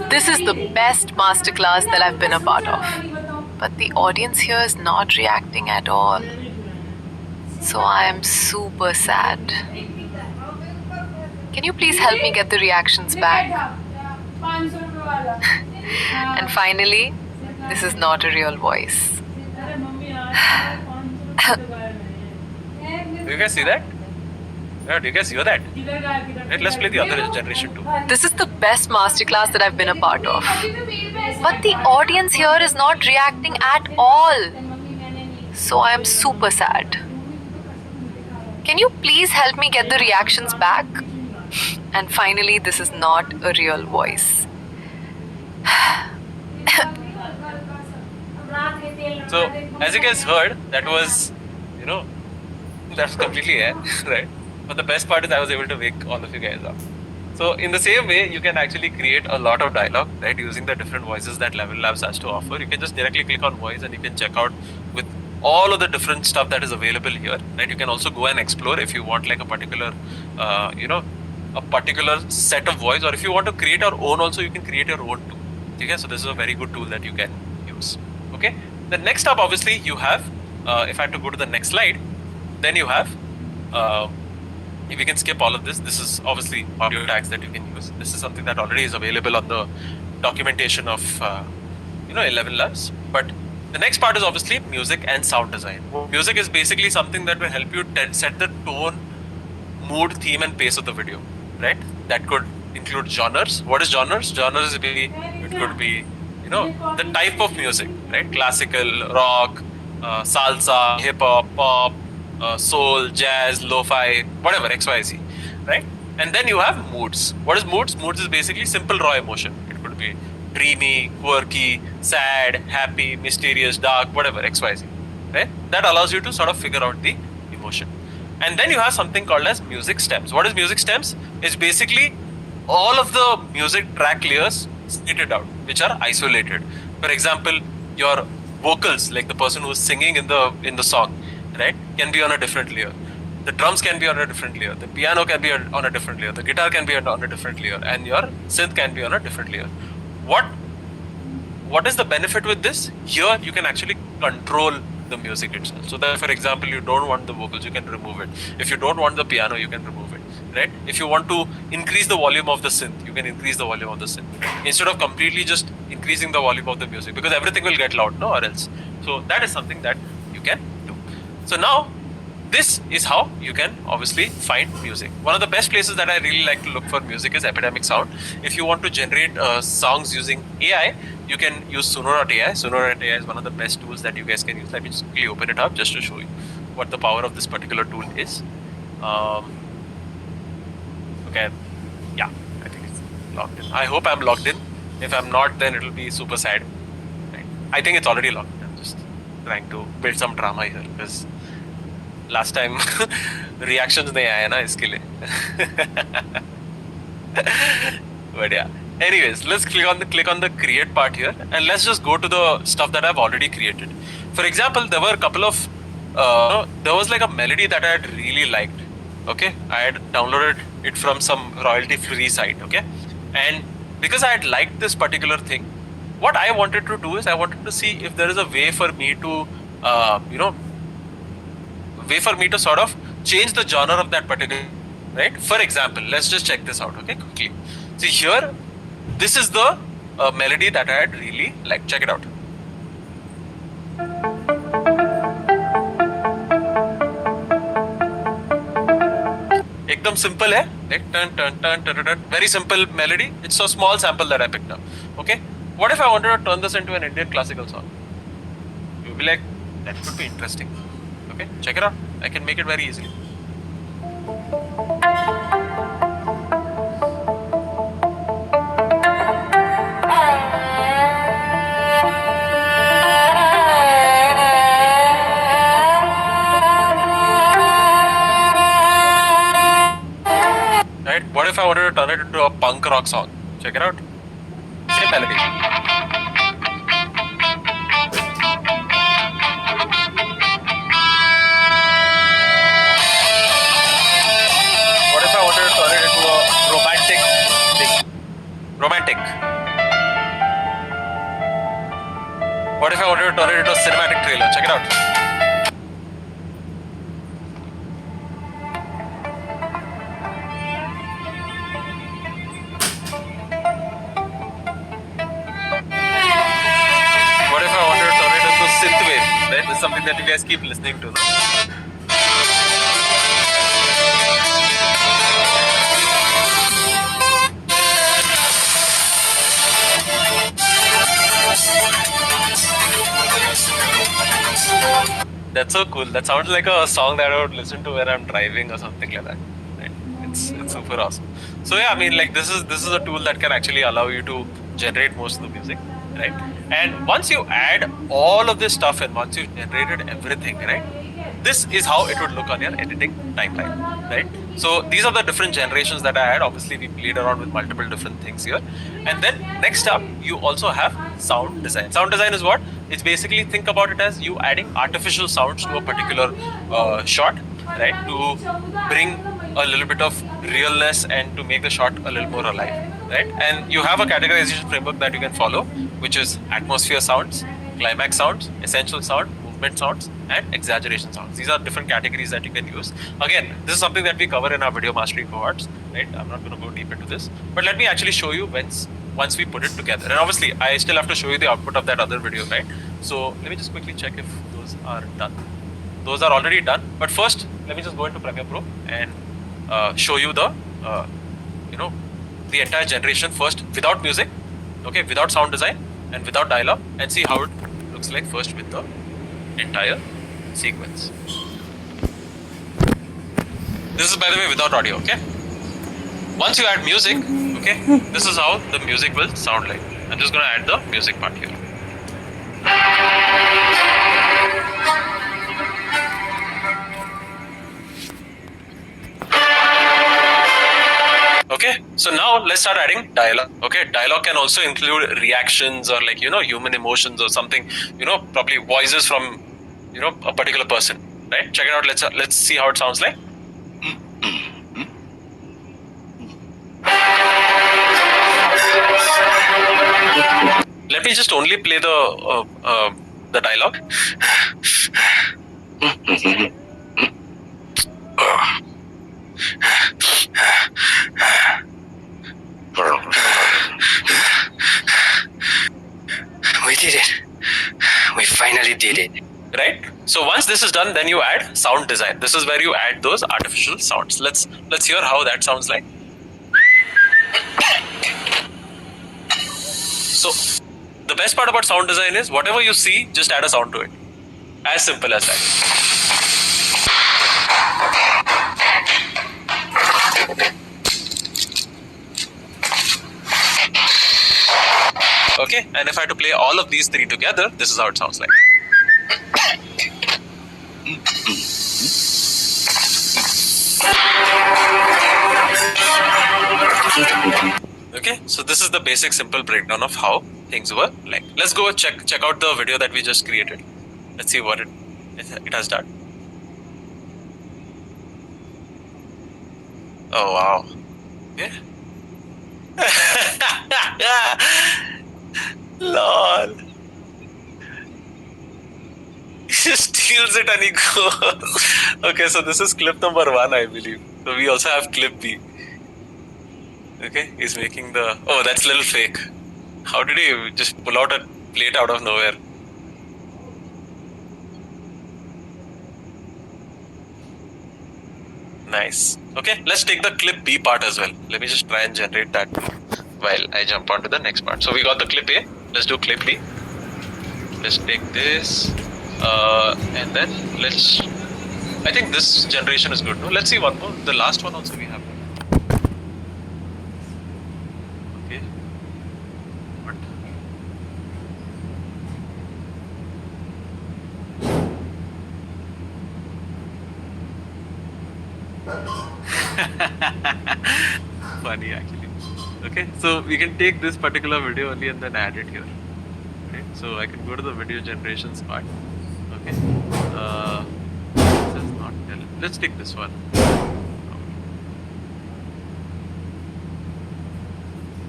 This is the best masterclass that I've been a part of. But the audience here is not reacting at all. So I am super sad. Can you please help me get the reactions back? And finally, this is not a real voice. Do you guys see that? Yeah, do you guys hear that? Right, let's play the other generation too. This is the best masterclass that I've been a part of. But the audience here is not reacting at all. So I am super sad. Can you please help me get the reactions back? And finally, this is not a real voice. So, as you guys heard, that was, that's completely air, right? But the best part is I was able to wake all of you guys up. So, in the same way, you can actually create a lot of dialogue, right? Using the different voices that 11 Labs has to offer. You can just directly click on voice and you can check out with all of the different stuff that is available here, right? You can also go and explore if you want like a particular, a particular set of voice, or if you want to create your own also, you can create your own too. Okay, so this is a very good tool that you can use. Okay, the next up, obviously, you have, if I had to go to the next slide, then you have, if we can skip all of this, this is obviously audio tags that you can use. This is something that already is available on the documentation of, 11 Labs. But the next part is obviously music and sound design. Music is basically something that will help you set the tone, mood, theme, and pace of the video, right? That could include genres. What is genres? Genres is it could be, the type of music, right? Classical, rock, salsa, hip hop, pop, soul, jazz, lo-fi, whatever, XYZ, right? And then you have moods. What is moods? Moods is basically simple raw emotion. It could be dreamy, quirky, sad, happy, mysterious, dark, whatever, XYZ, right? That allows you to sort of figure out the emotion. And then you have something called as music stems. What is music stems? It's basically all of the music track layers stated out, which are isolated. For example, your vocals, like the person who's singing in the song, right, can be on a different layer. The drums can be on a different layer. The piano can be on a different layer. The guitar can be on a different layer, and your synth can be on a different layer. What is the benefit with this? Here you can actually control the music itself. So that, for example, you don't want the vocals, you can remove it. If you don't want the piano, you can remove it, right? If you want to increase the volume of the synth, you can increase the volume of the synth, instead of completely just increasing the volume of the music, because everything will get loud, no, or else. So that is something that you can do. So now, this is how you can obviously find music. One of the best places that I really like to look for music is Epidemic Sound. If you want to generate songs using AI, you can use Suno.ai. Suno.ai is one of the best tools that you guys can use. Let me just quickly open it up just to show you what the power of this particular tool is. Okay, yeah, I think it's logged in. I hope I'm logged in. If I'm not, then it'll be super sad. Right? I think it's already logged in. I'm just trying to build some drama here because last time reactions nahi aaya na iske liye. But yeah. Anyways, let's click on the create part here, and let's just go to the stuff that I've already created. For example, there were a couple of there was like a melody that I had really liked. Okay, I had downloaded it from some royalty-free site. Okay, and because I had liked this particular thing, what I wanted to do is I wanted to see if there is a way for me to, sort of change the genre of that particular, right? For example, let's just check this out, okay, quickly. See here, this is the melody that I had really liked. Check it out. Ekdam simple hai, like turn turn turn turn turn. Very simple melody. It's a small sample that I picked up. Okay. What if I wanted to turn this into an Indian classical song? You'll be like, that could be interesting. Okay, check it out. I can make it very easily. Right? What if I wanted to turn it into a punk rock song? Check it out. Same melody. What if I wanted to turn it into a romantic thing? Romantic. What if I wanted to turn it into a cinematic trailer? Check it out. Right? This is something that you guys keep listening to. That's so cool. That sounds like a song that I would listen to when I'm driving or something like that. Right? It's super awesome. So yeah, I mean, like this is a tool that can actually allow you to generate most of the music, right? And once you add all of this stuff in, once you've generated everything, right, this is how it would look on your editing timeline, right? So these are the different generations that I had. Obviously, we played around with multiple different things here. And then next up, you also have sound design. Sound design is what? It's basically, think about it as you adding artificial sounds to a particular shot, right? To bring a little bit of realness and to make the shot a little more alive. Right? And you have a categorization framework that you can follow, which is atmosphere sounds, climax sounds, essential sound, movement sounds, and exaggeration sounds. These are different categories that you can use. Again, this is something that we cover in our video mastery cohorts, right? I'm not going to go deep into this, but let me actually show you once we put it together. And obviously, I still have to show you the output of that other video, right? So let me just quickly check if those are done. Those are already done. But first, let me just go into Premiere Pro and show you the, the entire generation first without music, okay, without sound design and without dialogue, and see how it looks like first with the entire sequence. This is, by the way, without audio, okay? Once you add music, okay, this is how the music will sound like. I'm just going to add the music part here. Okay, so now let's start adding dialogue. Okay, dialogue can also include reactions or like, human emotions or something, probably voices from, a particular person, right? Check it out. Let's see how it sounds like. Let me just only play the dialogue. We did it. We finally did it. Right? So once this is done, then you add sound design. This is where you add those artificial sounds. Let's hear how that sounds like. So the best part about sound design is whatever you see, just add a sound to it. As simple as that. Okay, and if I had to play all of these three together, this is how it sounds like. Okay, so this is the basic simple breakdown of how things were like. Let's go check out the video that we just created. Let's see what it has done. Oh wow. Yeah. Lol. He steals it and he goes. Okay, so this is clip number 1, I believe. So we also have clip B. Okay, he's making the. Oh, that's a little fake. How did he just pull out a plate out of nowhere? Nice. Okay, let's take the clip B part as well. Let me just try and generate that while I jump on to the next part. So we got the clip A. Let's do clip B. Let's take this. And then let's. I think this generation is good. No, let's see one more. The last one also we have. Okay. What? Funny actually. Okay, so we can take this particular video only and then add it here. Okay, so I can go to the video generations part. Okay, this is not tell. Let's take this one.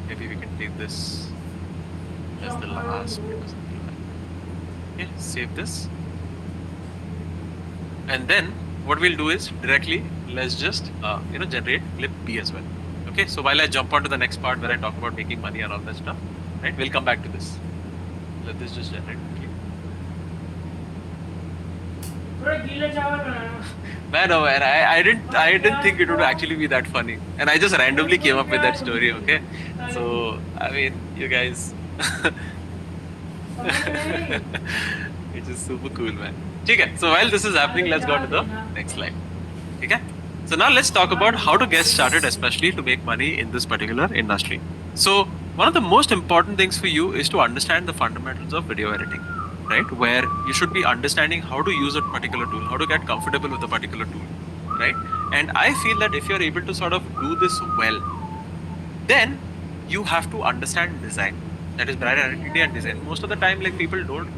Maybe we can take this as the last bit or something like that. Okay, save this. And then what we'll do is directly let's just generate clip B as well. Okay, so while I jump on to the next part where I talk about making money and all that stuff, right? We'll come back to this. Let this just generate quickly. Man, oh man, I didn't think it would actually be that funny, and I just randomly came up with that story. Okay, so I mean, you guys, it's just super cool, man. Okay, so while this is happening, let's go to the next slide. Okay, so now let's talk about how to get started, especially to make money in this particular industry. So one of the most important things for you is to understand the fundamentals of video editing, right? Where you should be understanding how to use a particular tool, how to get comfortable with a particular tool, right? And I feel that if you're able to sort of do this well, then you have to understand design. That is brand identity and design. Most of the time, like people don't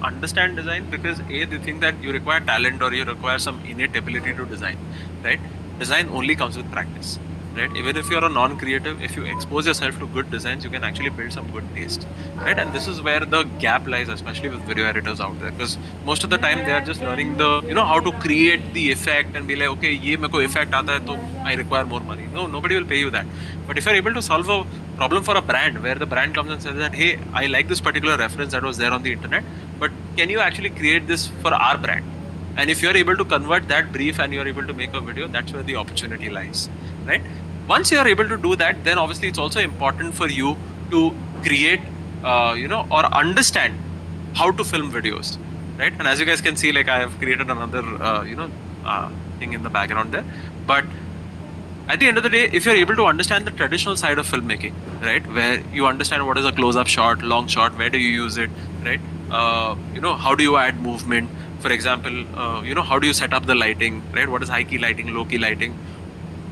understand design because they think that you require talent or you require some innate ability to design, right? Design only comes with practice, right? Even if you're a non-creative, if you expose yourself to good designs, you can actually build some good taste, right? And this is where the gap lies, especially with video editors out there, because most of the time they are just learning the, how to create the effect and be like, okay, ye meko effect aata hai, to I require more money. No, nobody will pay you that. But if you're able to solve a problem for a brand where the brand comes and says that, hey, I like this particular reference that was there on the internet, but can you actually create this for our brand? And if you're able to convert that brief and you're able to make a video, that's where the opportunity lies, right? Once you're able to do that, then obviously it's also important for you to create, or understand how to film videos, right? And as you guys can see, like I have created another, thing in the background there. But at the end of the day, if you're able to understand the traditional side of filmmaking, right, where you understand what is a close-up shot, long shot, where do you use it, right? How do you add movement? For example, how do you set up the lighting, right? What is high key lighting, low key lighting?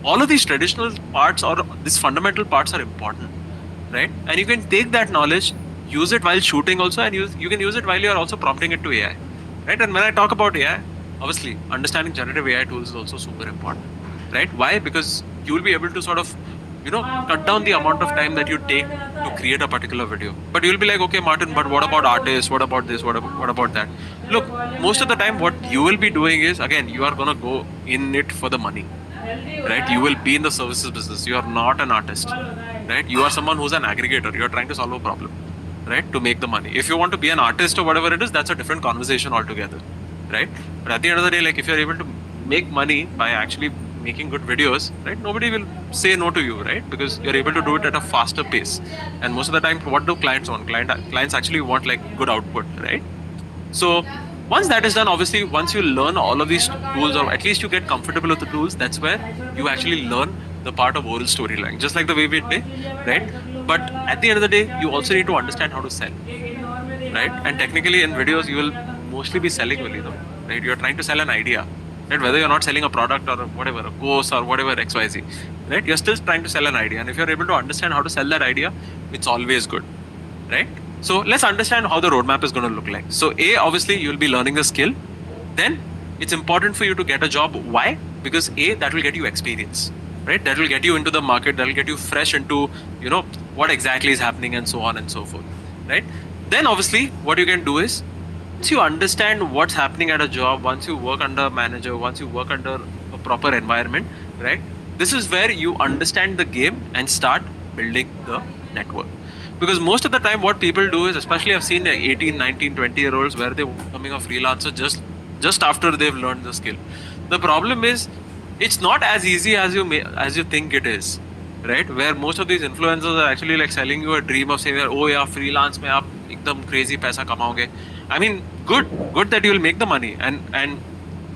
All of these traditional parts or these fundamental parts are important, right? And you can take that knowledge, use it while shooting also, and you can use it while you're also prompting it to AI, right? And when I talk about AI, obviously understanding generative AI tools is also super important, right? Why? Because you will be able to sort of cut down the amount of time that you take to create a particular video. But you'll be like, okay, Martin, but what about artists? What about this? What about that? Look, most of the time what you will be doing is, again, you are going to go in it for the money, right? You will be in the services business. You are not an artist, right? You are someone who's an aggregator. You're trying to solve a problem, right? To make the money. If you want to be an artist or whatever it is, that's a different conversation altogether, right? But at the end of the day, like if you're able to make money by actually making good videos, right? Nobody will say no to you, right? Because you're able to do it at a faster pace. And most of the time, what do clients want? Clients actually want like good output, right? So once that is done, obviously, once you learn all of these tools, or at least you get comfortable with the tools, that's where you actually learn the part of oral storytelling, just like the way we play, right? But at the end of the day, you also need to understand how to sell, right? And technically in videos, you will mostly be selling only, right? You're trying to sell an idea. Right? Whether you're not selling a product or whatever, a course or whatever, XYZ, right? You're still trying to sell an idea. And if you're able to understand how to sell that idea, it's always good, right? So let's understand how the roadmap is going to look like. So obviously you'll be learning the skill. Then it's important for you to get a job. Why? Because that will get you experience, right? That will get you into the market, that will get you fresh into, you know, what exactly is happening and so on and so forth, right? Then obviously what you can do is, once you understand what's happening at a job, once you work under a manager, once you work under a proper environment, right? This is where you understand the game and start building the network. Because most of the time what people do is, especially I've seen 18, 19, 20-year-olds where they're becoming a freelancer just after they've learned the skill. The problem is, it's not as easy as you think it is, right? Where most of these influencers are actually like selling you a dream of saying that, oh yeah, freelance mein aap ekdam crazy paisa kamaoge. I mean, good that you will make the money, and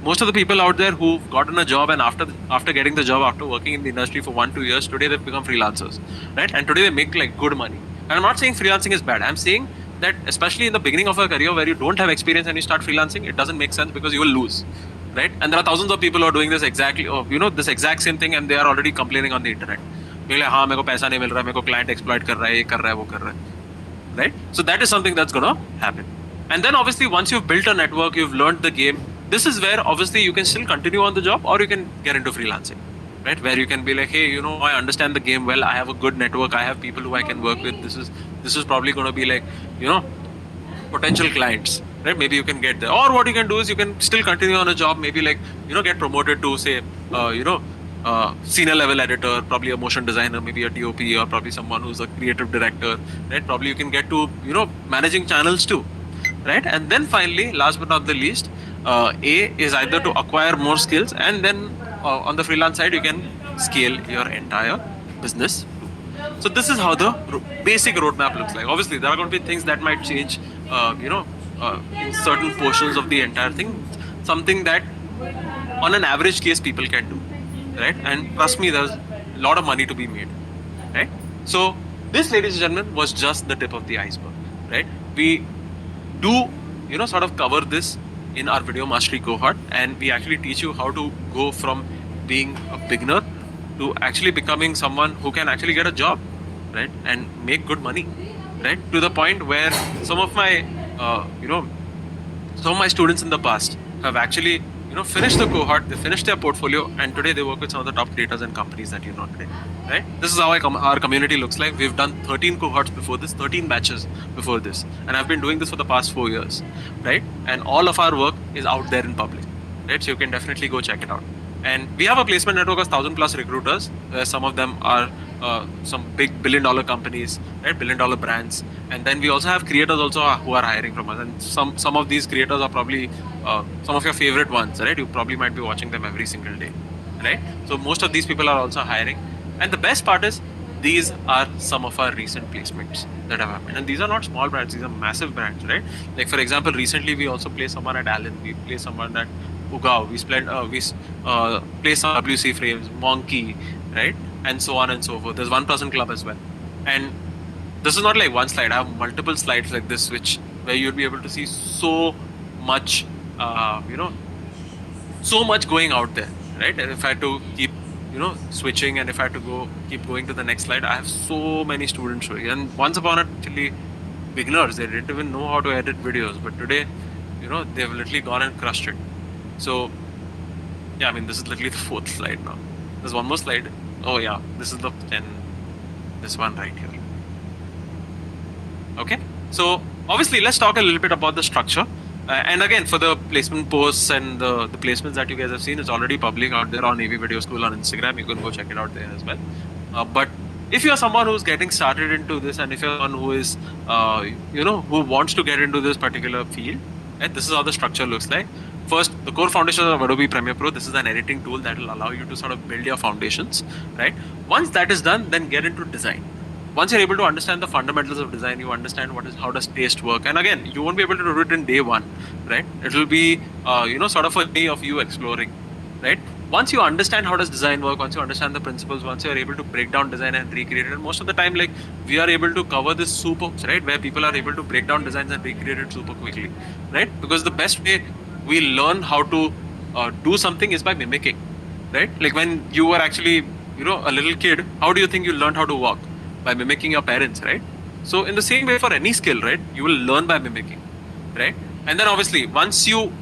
most of the people out there who've gotten a job and after getting the job, after working in the industry for 1-2 years, today they've become freelancers, right? And today they make like good money. And I'm not saying freelancing is bad. I'm saying that especially in the beginning of a career where you don't have experience and you start freelancing, it doesn't make sense because you will lose, right? And there are thousands of people who are doing this exactly, this exact same thing, and they are already complaining on the internet. Like, हाँ मेरे को पैसा नहीं मिल रहा, मेरे को client exploit कर रहा है, ये कर रहा है, वो कर रहा है, right? So that is something that's gonna happen. And then obviously once you've built a network, you've learned the game, this is where obviously you can still continue on the job or you can get into freelancing, right? Where you can be like, hey, I understand the game well, I have a good network, I have people who I can work with, this is probably going to be like, potential clients, right? Maybe you can get there. Or what you can do is you can still continue on a job, maybe like, get promoted to say, senior level editor, probably a motion designer, maybe a DOP, or probably someone who's a creative director, right? Probably you can get to, managing channels too, right? And then finally, last but not the least, A is either to acquire more skills, and then on the freelance side, you can scale your entire business. So this is how the basic roadmap looks like. Obviously, there are going to be things that might change, in certain portions of the entire thing. Something that, on an average case, people can do, right? And trust me, there's a lot of money to be made, right? So this, ladies and gentlemen, was just the tip of the iceberg, right? We do, sort of cover this in our video mastery cohort, and we actually teach you how to go from being a beginner to actually becoming someone who can actually get a job, right, and make good money, right, to the point where some of my students in the past have actually finished the cohort, they finished their portfolio, and today they work with some of the top creators and companies that you know today, right? This is how our community looks like. We've done 13 cohorts before this, 13 batches before this, and I've been doing this for the past 4 years, right? And all of our work is out there in public, right? So you can definitely go check it out. And we have a placement network of 1,000+ recruiters, where some of them are some big billion-dollar companies, right? Billion-dollar brands. And then we also have creators also who are hiring from us. And some of these creators are probably some of your favorite ones, right? You probably might be watching them every single day, right? So most of these people are also hiring. And the best part is, these are some of our recent placements that have happened. And these are not small brands, these are massive brands, right? Like for example, recently we also placed someone at Allen, we placed someone at Ugao, we placed some WC Frames, Monkey, right? And so on and so forth. There's One Person Club as well. And this is not like one slide. I have multiple slides like this, where you'll be able to see so much, so much going out there, right? And if I had to keep, switching, and if I had to keep going to the next slide, I have so many students showing. And once upon a actually beginners, they didn't even know how to edit videos, but today, they've literally gone and crushed it. So, yeah, I mean, this is literally the 4th slide now. There's one more slide. Oh yeah, this is the 10. This one right here. Okay, so obviously let's talk a little bit about the structure. And again, for the placement posts and the placements that you guys have seen, it's already public out there on AV Video School on Instagram. You can go check it out there as well. But if you're someone who's getting started into this, and if you're someone who is, who wants to get into this particular field, right, this is how the structure looks like. First, the core foundations of Adobe Premiere Pro. This is an editing tool that will allow you to sort of build your foundations, right? Once that is done, then get into design. Once you're able to understand the fundamentals of design, you understand how does taste work. And again, you won't be able to do it in day one, right? It will be, sort of a day of you exploring, right? Once you understand how does design work, once you understand the principles, once you're able to break down design and recreate it, and most of the time, like, we are able to cover this super, right? Where people are able to break down designs and recreate it super quickly, right? Because the best way we learn how to do something is by mimicking, right? Like when you were actually, a little kid, how do you think you learned how to walk? By mimicking your parents, right? So in the same way for any skill, right, you will learn by mimicking, right? And then obviously, once you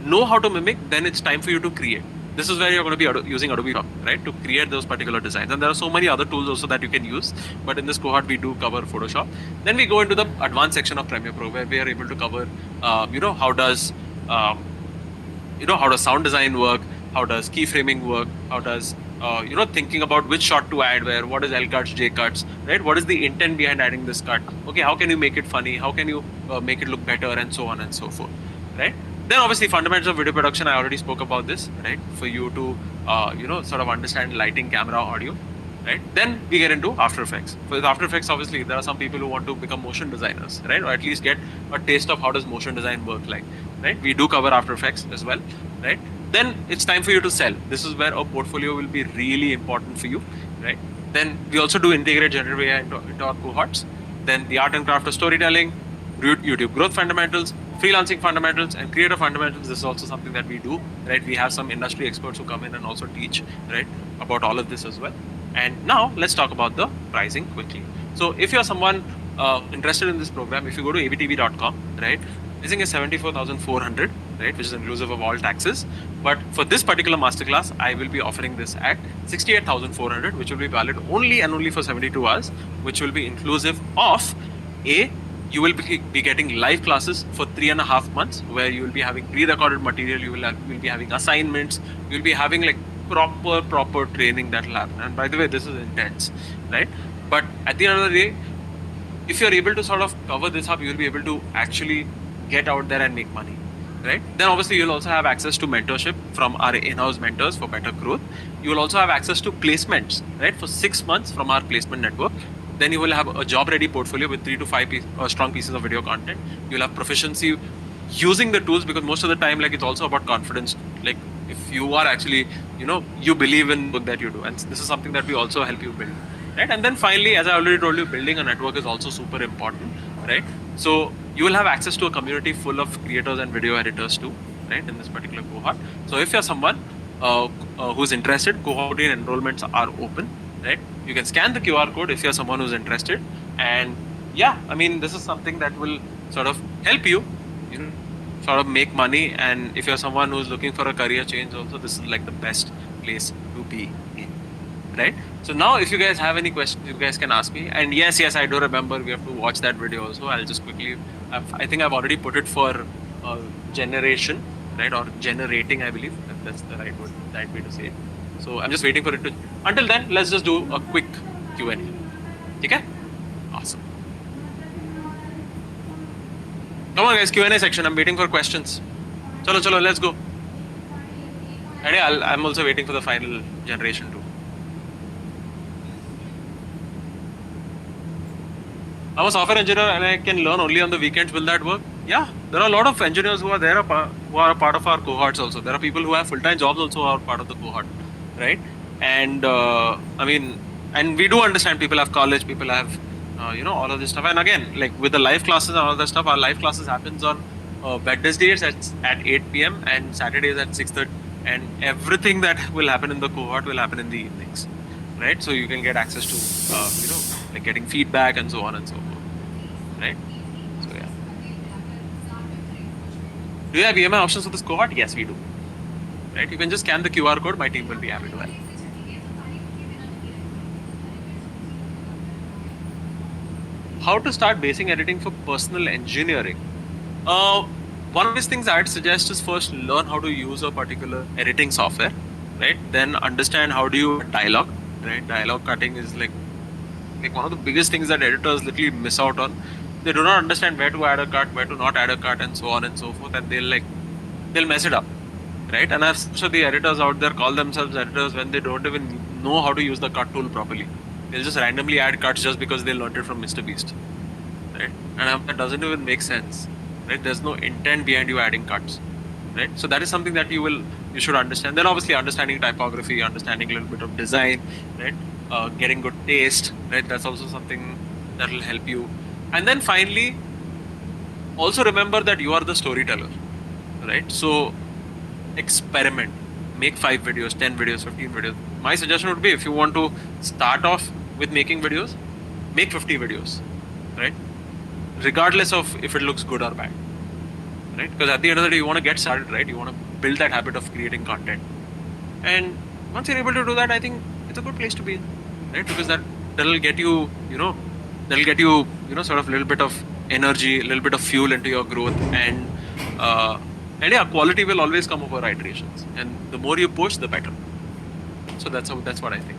know how to mimic, then it's time for you to create, this is where you're going to be using Adobe Stock, right, to create those particular designs. And there are so many other tools also that you can use. But in this cohort, we do cover Photoshop. Then we go into the advanced section of Premiere Pro, where we are able to cover, how does sound design work, how does keyframing work, how does thinking about which shot to add where, what is L cuts, J cuts, right? What is the intent behind adding this cut? Okay, how can you make it funny? How can you make it look better, and so on and so forth, right? Then obviously fundamentals of video production, I already spoke about this, right? For you to sort of understand lighting, camera, audio, right? Then we get into After Effects. With After Effects, obviously there are some people who want to become motion designers, right? Or at least get a taste of how does motion design work like, right? We do cover After Effects as well, right? Then it's time for you to sell. This is where a portfolio will be really important for you, right? Then we also do integrate generative AI into our cohorts. Then the art and craft of storytelling, YouTube growth fundamentals, freelancing fundamentals, and creator fundamentals. This is also something that we do, right? We have some industry experts who come in and also teach, right, about all of this as well. And now let's talk about the pricing quickly. So if you're someone interested in this program, if you go to avtv.com, right, pricing is 74,400, right, which is inclusive of all taxes. But for this particular masterclass, I will be offering this at 68,400, which will be valid only and only for 72 hours, which will be inclusive of you will be getting live classes for 3.5 months, where you will be having pre-recorded material, you will be having assignments, you will be having like proper training that will happen. And by the way, this is intense, right? But at the end of the day, if you're able to sort of cover this up, you'll be able to actually get out there and make money, right? Then obviously you'll also have access to mentorship from our in-house mentors for better growth. You will also have access to placements, right, for 6 months from our placement network. Then you will have a job-ready portfolio with 3 to 5 strong pieces of video content. You'll have proficiency using the tools, because most of the time, like, it's also about confidence. Like, if you are actually, you believe in work that you do, and this is something that we also help you build, right? And then finally, as I already told you, building a network is also super important, right? So you will have access to a community full of creators and video editors too, right, in this particular cohort. So if you're someone who's interested, cohort enrollments are open, right? You can scan the QR code if you're someone who's interested. And yeah, I mean, this is something that will sort of help you, sort of make money. And if you're someone who's looking for a career change also, this is like the best place to be in, right? So now if you guys have any questions, you guys can ask me. And yes, I do remember we have to watch that video also. I'll just quickly, I think I've already put it for generation, right? Or generating, I believe. That's the right way to say it. So I'm just waiting for it to. Until then, let's just do a quick Q&A. Okay? Awesome. Come on, guys, Q&A section. I'm waiting for questions. Chalo, let's go. And yeah, I'm also waiting for the final generation too. I'm a software engineer and I can learn only on the weekends. Will that work? Yeah, there are a lot of engineers who are there, who are a part of our cohorts also. There are people who have full-time jobs also who are part of the cohort, right? And and we do understand people have college, people have, all of this stuff. And again, like with the live classes and all that stuff, our live classes happens on Wednesdays at 8 p.m. and Saturdays at 6:30. And everything that will happen in the cohort will happen in the evenings, right? So you can get access to, like getting feedback and so on and so forth, right? So yeah. Do you have EMI options for this cohort? Yes, we do. Right? You can just scan the QR code. My team will be happy to help. How to start basic editing for personal engineering? One of these things I'd suggest is first learn how to use a particular editing software, right? Then understand how do you dialogue, right? Dialogue cutting is like one of the biggest things that editors literally miss out on. They do not understand where to add a cut, where to not add a cut, and so on and so forth, and they'll mess it up, right? And I've seen the editors out there call themselves editors when they don't even know how to use the cut tool properly. They'll just randomly add cuts just because they learned it from Mr. Beast, right? And that doesn't even make sense, right? There's no intent behind you adding cuts, right? So that is something that you should understand. Then obviously understanding typography, understanding a little bit of design, right? Getting good taste, right? That's also something that will help you. And then finally, also remember that you are the storyteller, right? So experiment, make 5 videos, 10 videos, 15 videos. My suggestion would be, if you want to start off with making videos, make 50 videos, right? Regardless of if it looks good or bad, right? Because at the end of the day, you want to get started, right? You want to build that habit of creating content, And once you're able to do that, I think it's a good place to be in, right? Because that'll get you, sort of a little bit of energy, a little bit of fuel into your growth, and yeah, quality will always come over iterations, and the more you push, the better. So that's what I think.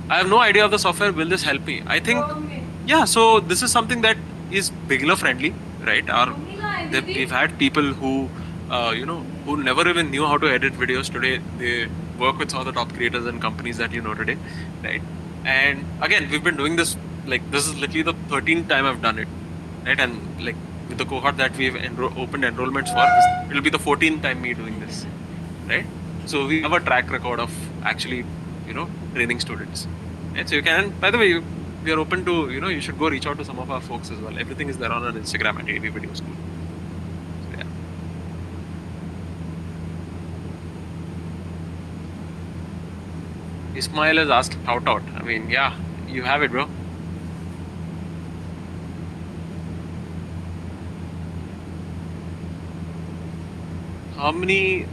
I have no idea of the software. Will this help me? I think, yeah. So this is something that is beginner friendly, right? We've had people who, who never even knew how to edit videos. Today they work with some of the top creators and companies that you know today, right? And again, we've been doing this, like, this is literally the 13th time I've done it, right? And like with the cohort that we've opened enrollments for, it'll be the 14th time me doing this, right? So we have a track record of actually, training students. And so you can, by the way, we are open to, you should go reach out to some of our folks as well. Everything is there on our Instagram at AV Video School. So, yeah. Ismail has asked shout out. I mean, yeah, you have it, bro. How many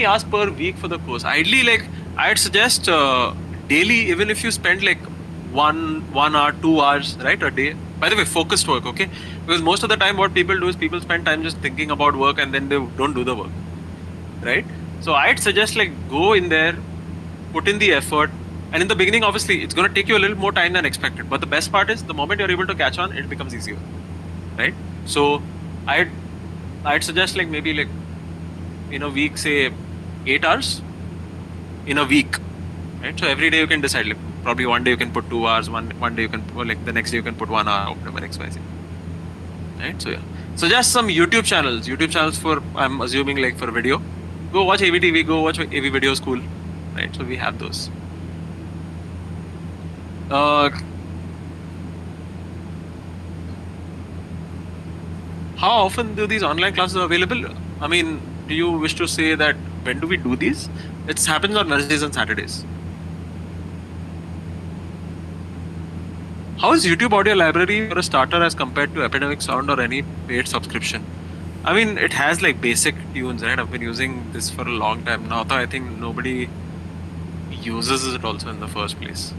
hours per week for the course? Ideally, like, I'd suggest daily, even if you spend like 1 hour, 2 hours, right, a day. By the way, focused work, okay? Because most of the time what people do is people spend time just thinking about work and then they don't do the work, right? So I'd suggest, like, go in there, put in the effort, and in the beginning, obviously, it's going to take you a little more time than expected. But the best part is the moment you're able to catch on, it becomes easier, right? So I'd suggest, like, maybe like in a week, say 8 hours in a week, right? So every day you can decide, like, probably one day you can put 2 hours, one day you can, or like the next day you can put 1 hour, whatever, XYZ, right? So yeah, so just some YouTube channels for, I'm assuming, like, for video. Go watch AVTV, go watch AV Video School, right? So we have those. How often do these online classes are available? I mean, do you wish to say that when do we do these? It happens on Wednesdays and Saturdays. How is YouTube Audio Library for a starter as compared to Epidemic Sound or any paid subscription? I mean, it has like basic tunes, right? I've been using this for a long time now. I think nobody uses it also in the first place,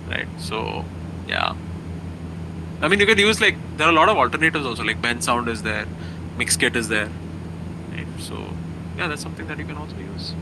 right? So, yeah. I mean, you can use, like, there are a lot of alternatives also, like Bensound is there, Mixkit is there, right? So, yeah, that's something that you can also use.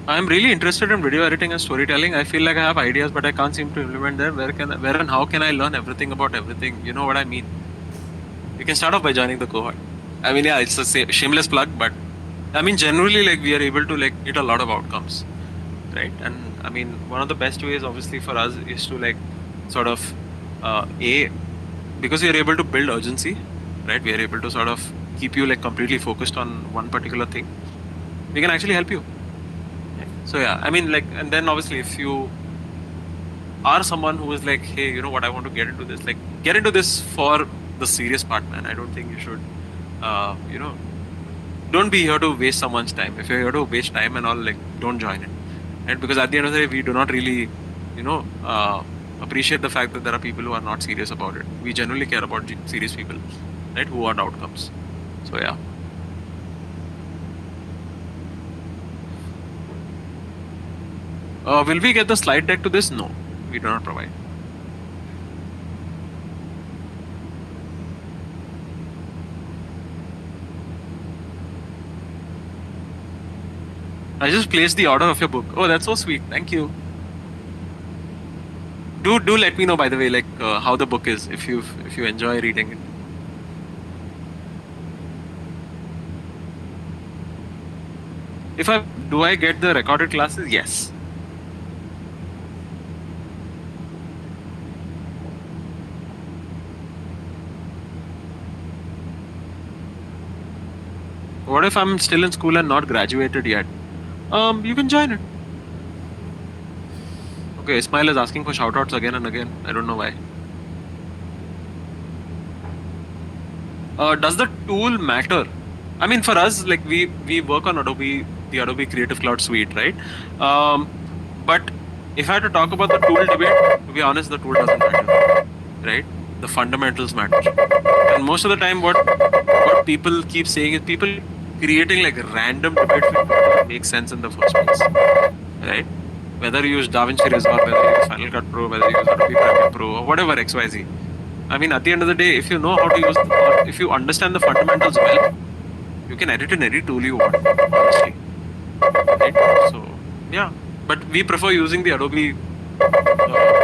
I'm really interested in video editing and storytelling. I feel like I have ideas, but I can't seem to implement them. Where and how can I learn everything about everything? You know what I mean? You can start off by joining the cohort. I mean, yeah, it's a shameless plug, but I mean, generally, like, we are able to, like, get a lot of outcomes, right? And I mean, one of the best ways, obviously, for us is to, like, sort of, because we are able to build urgency, right? We are able to sort of keep you, like, completely focused on one particular thing. We can actually help you. So yeah, I mean, like, and then obviously if you are someone who is like, hey, you know what, I want to get into this, like, get into this for the serious part, man. I don't think you should, don't be here to waste someone's time. If you're here to waste time and all, like, don't join it, right? Because at the end of the day, we do not really, appreciate the fact that there are people who are not serious about it. We generally care about serious people, right, who want outcomes. So yeah. Will we get the slide deck to this? No, we do not provide. I just placed the order of your book. Oh, that's so sweet. Thank you. Do let me know, by the way, like, how the book is, if you enjoy reading it. Do I get the recorded classes? Yes. What if I'm still in school and not graduated yet? You can join it. Okay, Ismail is asking for shoutouts again and again. I don't know why. Does the tool matter? I mean, for us, like we work on Adobe, the Adobe Creative Cloud suite, right? But if I had to talk about the tool debate, to be honest, the tool doesn't matter, right? The fundamentals matter. And most of the time, what people keep saying is people creating like random debates which don't make sense in the first place, right? Whether you use DaVinci Resolve, whether you use Final Cut Pro, whether you use Adobe Premiere Pro, or whatever XYZ. I mean, at the end of the day, if you know how to use, or if you understand the fundamentals well, you can edit in any tool you want, honestly. Right? So, yeah. But we prefer using the Adobe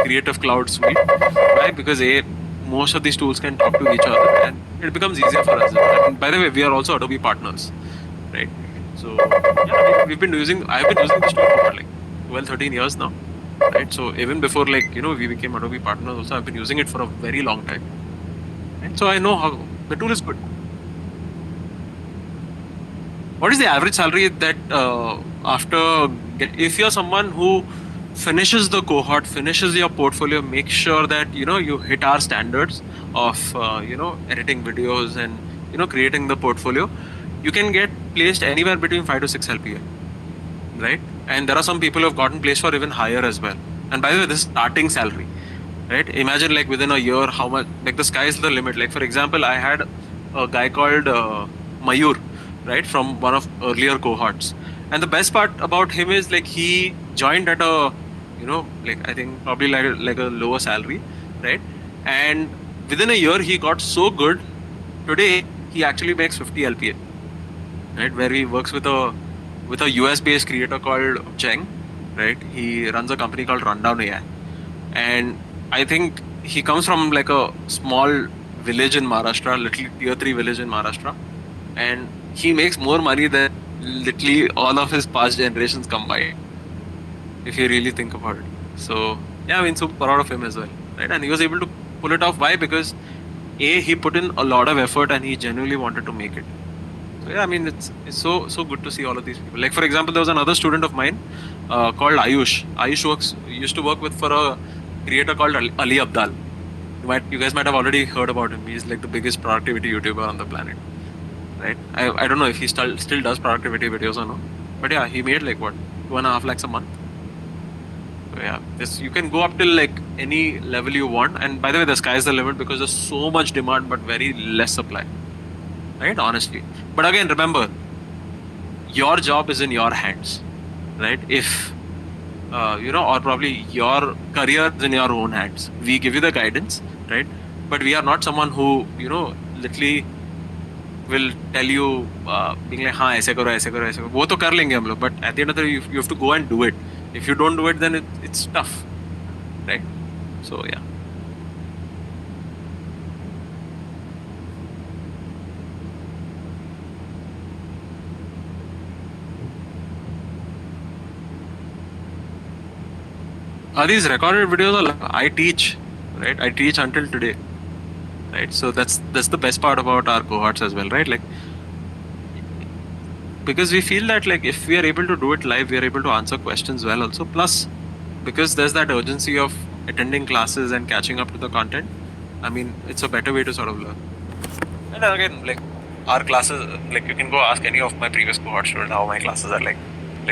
Creative Cloud suite. Why? Because most of these tools can talk to each other and it becomes easier for us. And by the way, we are also Adobe partners, right? So, yeah, I've been using this tool for like 12, 13 years now. Right, so even before we became Adobe partners, also I've been using it for a very long time. Right? So I know how the tool is good. What is the average salary that if you're someone who finishes the cohort, finishes your portfolio, make sure that you hit our standards of editing videos and creating the portfolio, you can get placed anywhere between 5 to 6 LPA, right? And there are some people who have gotten placed for even higher as well. And by the way, this is starting salary, right? Imagine like within a year, how much, like the sky is the limit. Like for example, I had a guy called Mayur, right? From one of earlier cohorts. And the best part about him is like he joined at a, I think probably like a lower salary, right? And within a year, he got so good. Today, he actually makes 50 LPA, right? Where he works with a US-based creator called Cheng, right? He runs a company called Rundown AI, and I think he comes from like a small village in Maharashtra, little tier 3 village in Maharashtra, and he makes more money than literally all of his past generations combined, if you really think about it. So yeah, I mean, so proud of him as well, right? And he was able to pull it off. Why? Because he put in a lot of effort and he genuinely wanted to make it. So yeah, I mean, it's so good to see all of these people. Like for example, there was another student of mine called Ayush. Ayush used to work for a creator called Ali Abdal. You guys might have already heard about him. He's like the biggest productivity YouTuber on the planet, right? I don't know if he still does productivity videos or not, but yeah, he made like what, 2.5 lakhs a month. So yeah, you can go up till like any level you want. And by the way, the sky is the limit because there's so much demand but very less supply. Right, honestly. But again, remember, your job is in your hands, right? If or probably your career is in your own hands. We give you the guidance, right? But we are not someone who literally will tell you being like, हाँ ऐसे करो ऐसे करो ऐसे करो. वो तो कर लेंगे हम लोग. But at the end of the day, you have to go and do it. If you don't do it, then it's tough, right? So yeah. These recorded videos I teach, right? I teach until today, right? So that's the best part about our cohorts as well, right? Like, because we feel that like if we are able to do it live, we are able to answer questions well also. Plus, because there's that urgency of attending classes and catching up to the content. I mean, it's a better way to sort of learn. And again, like our classes, like you can go ask any of my previous cohort students how my classes are like.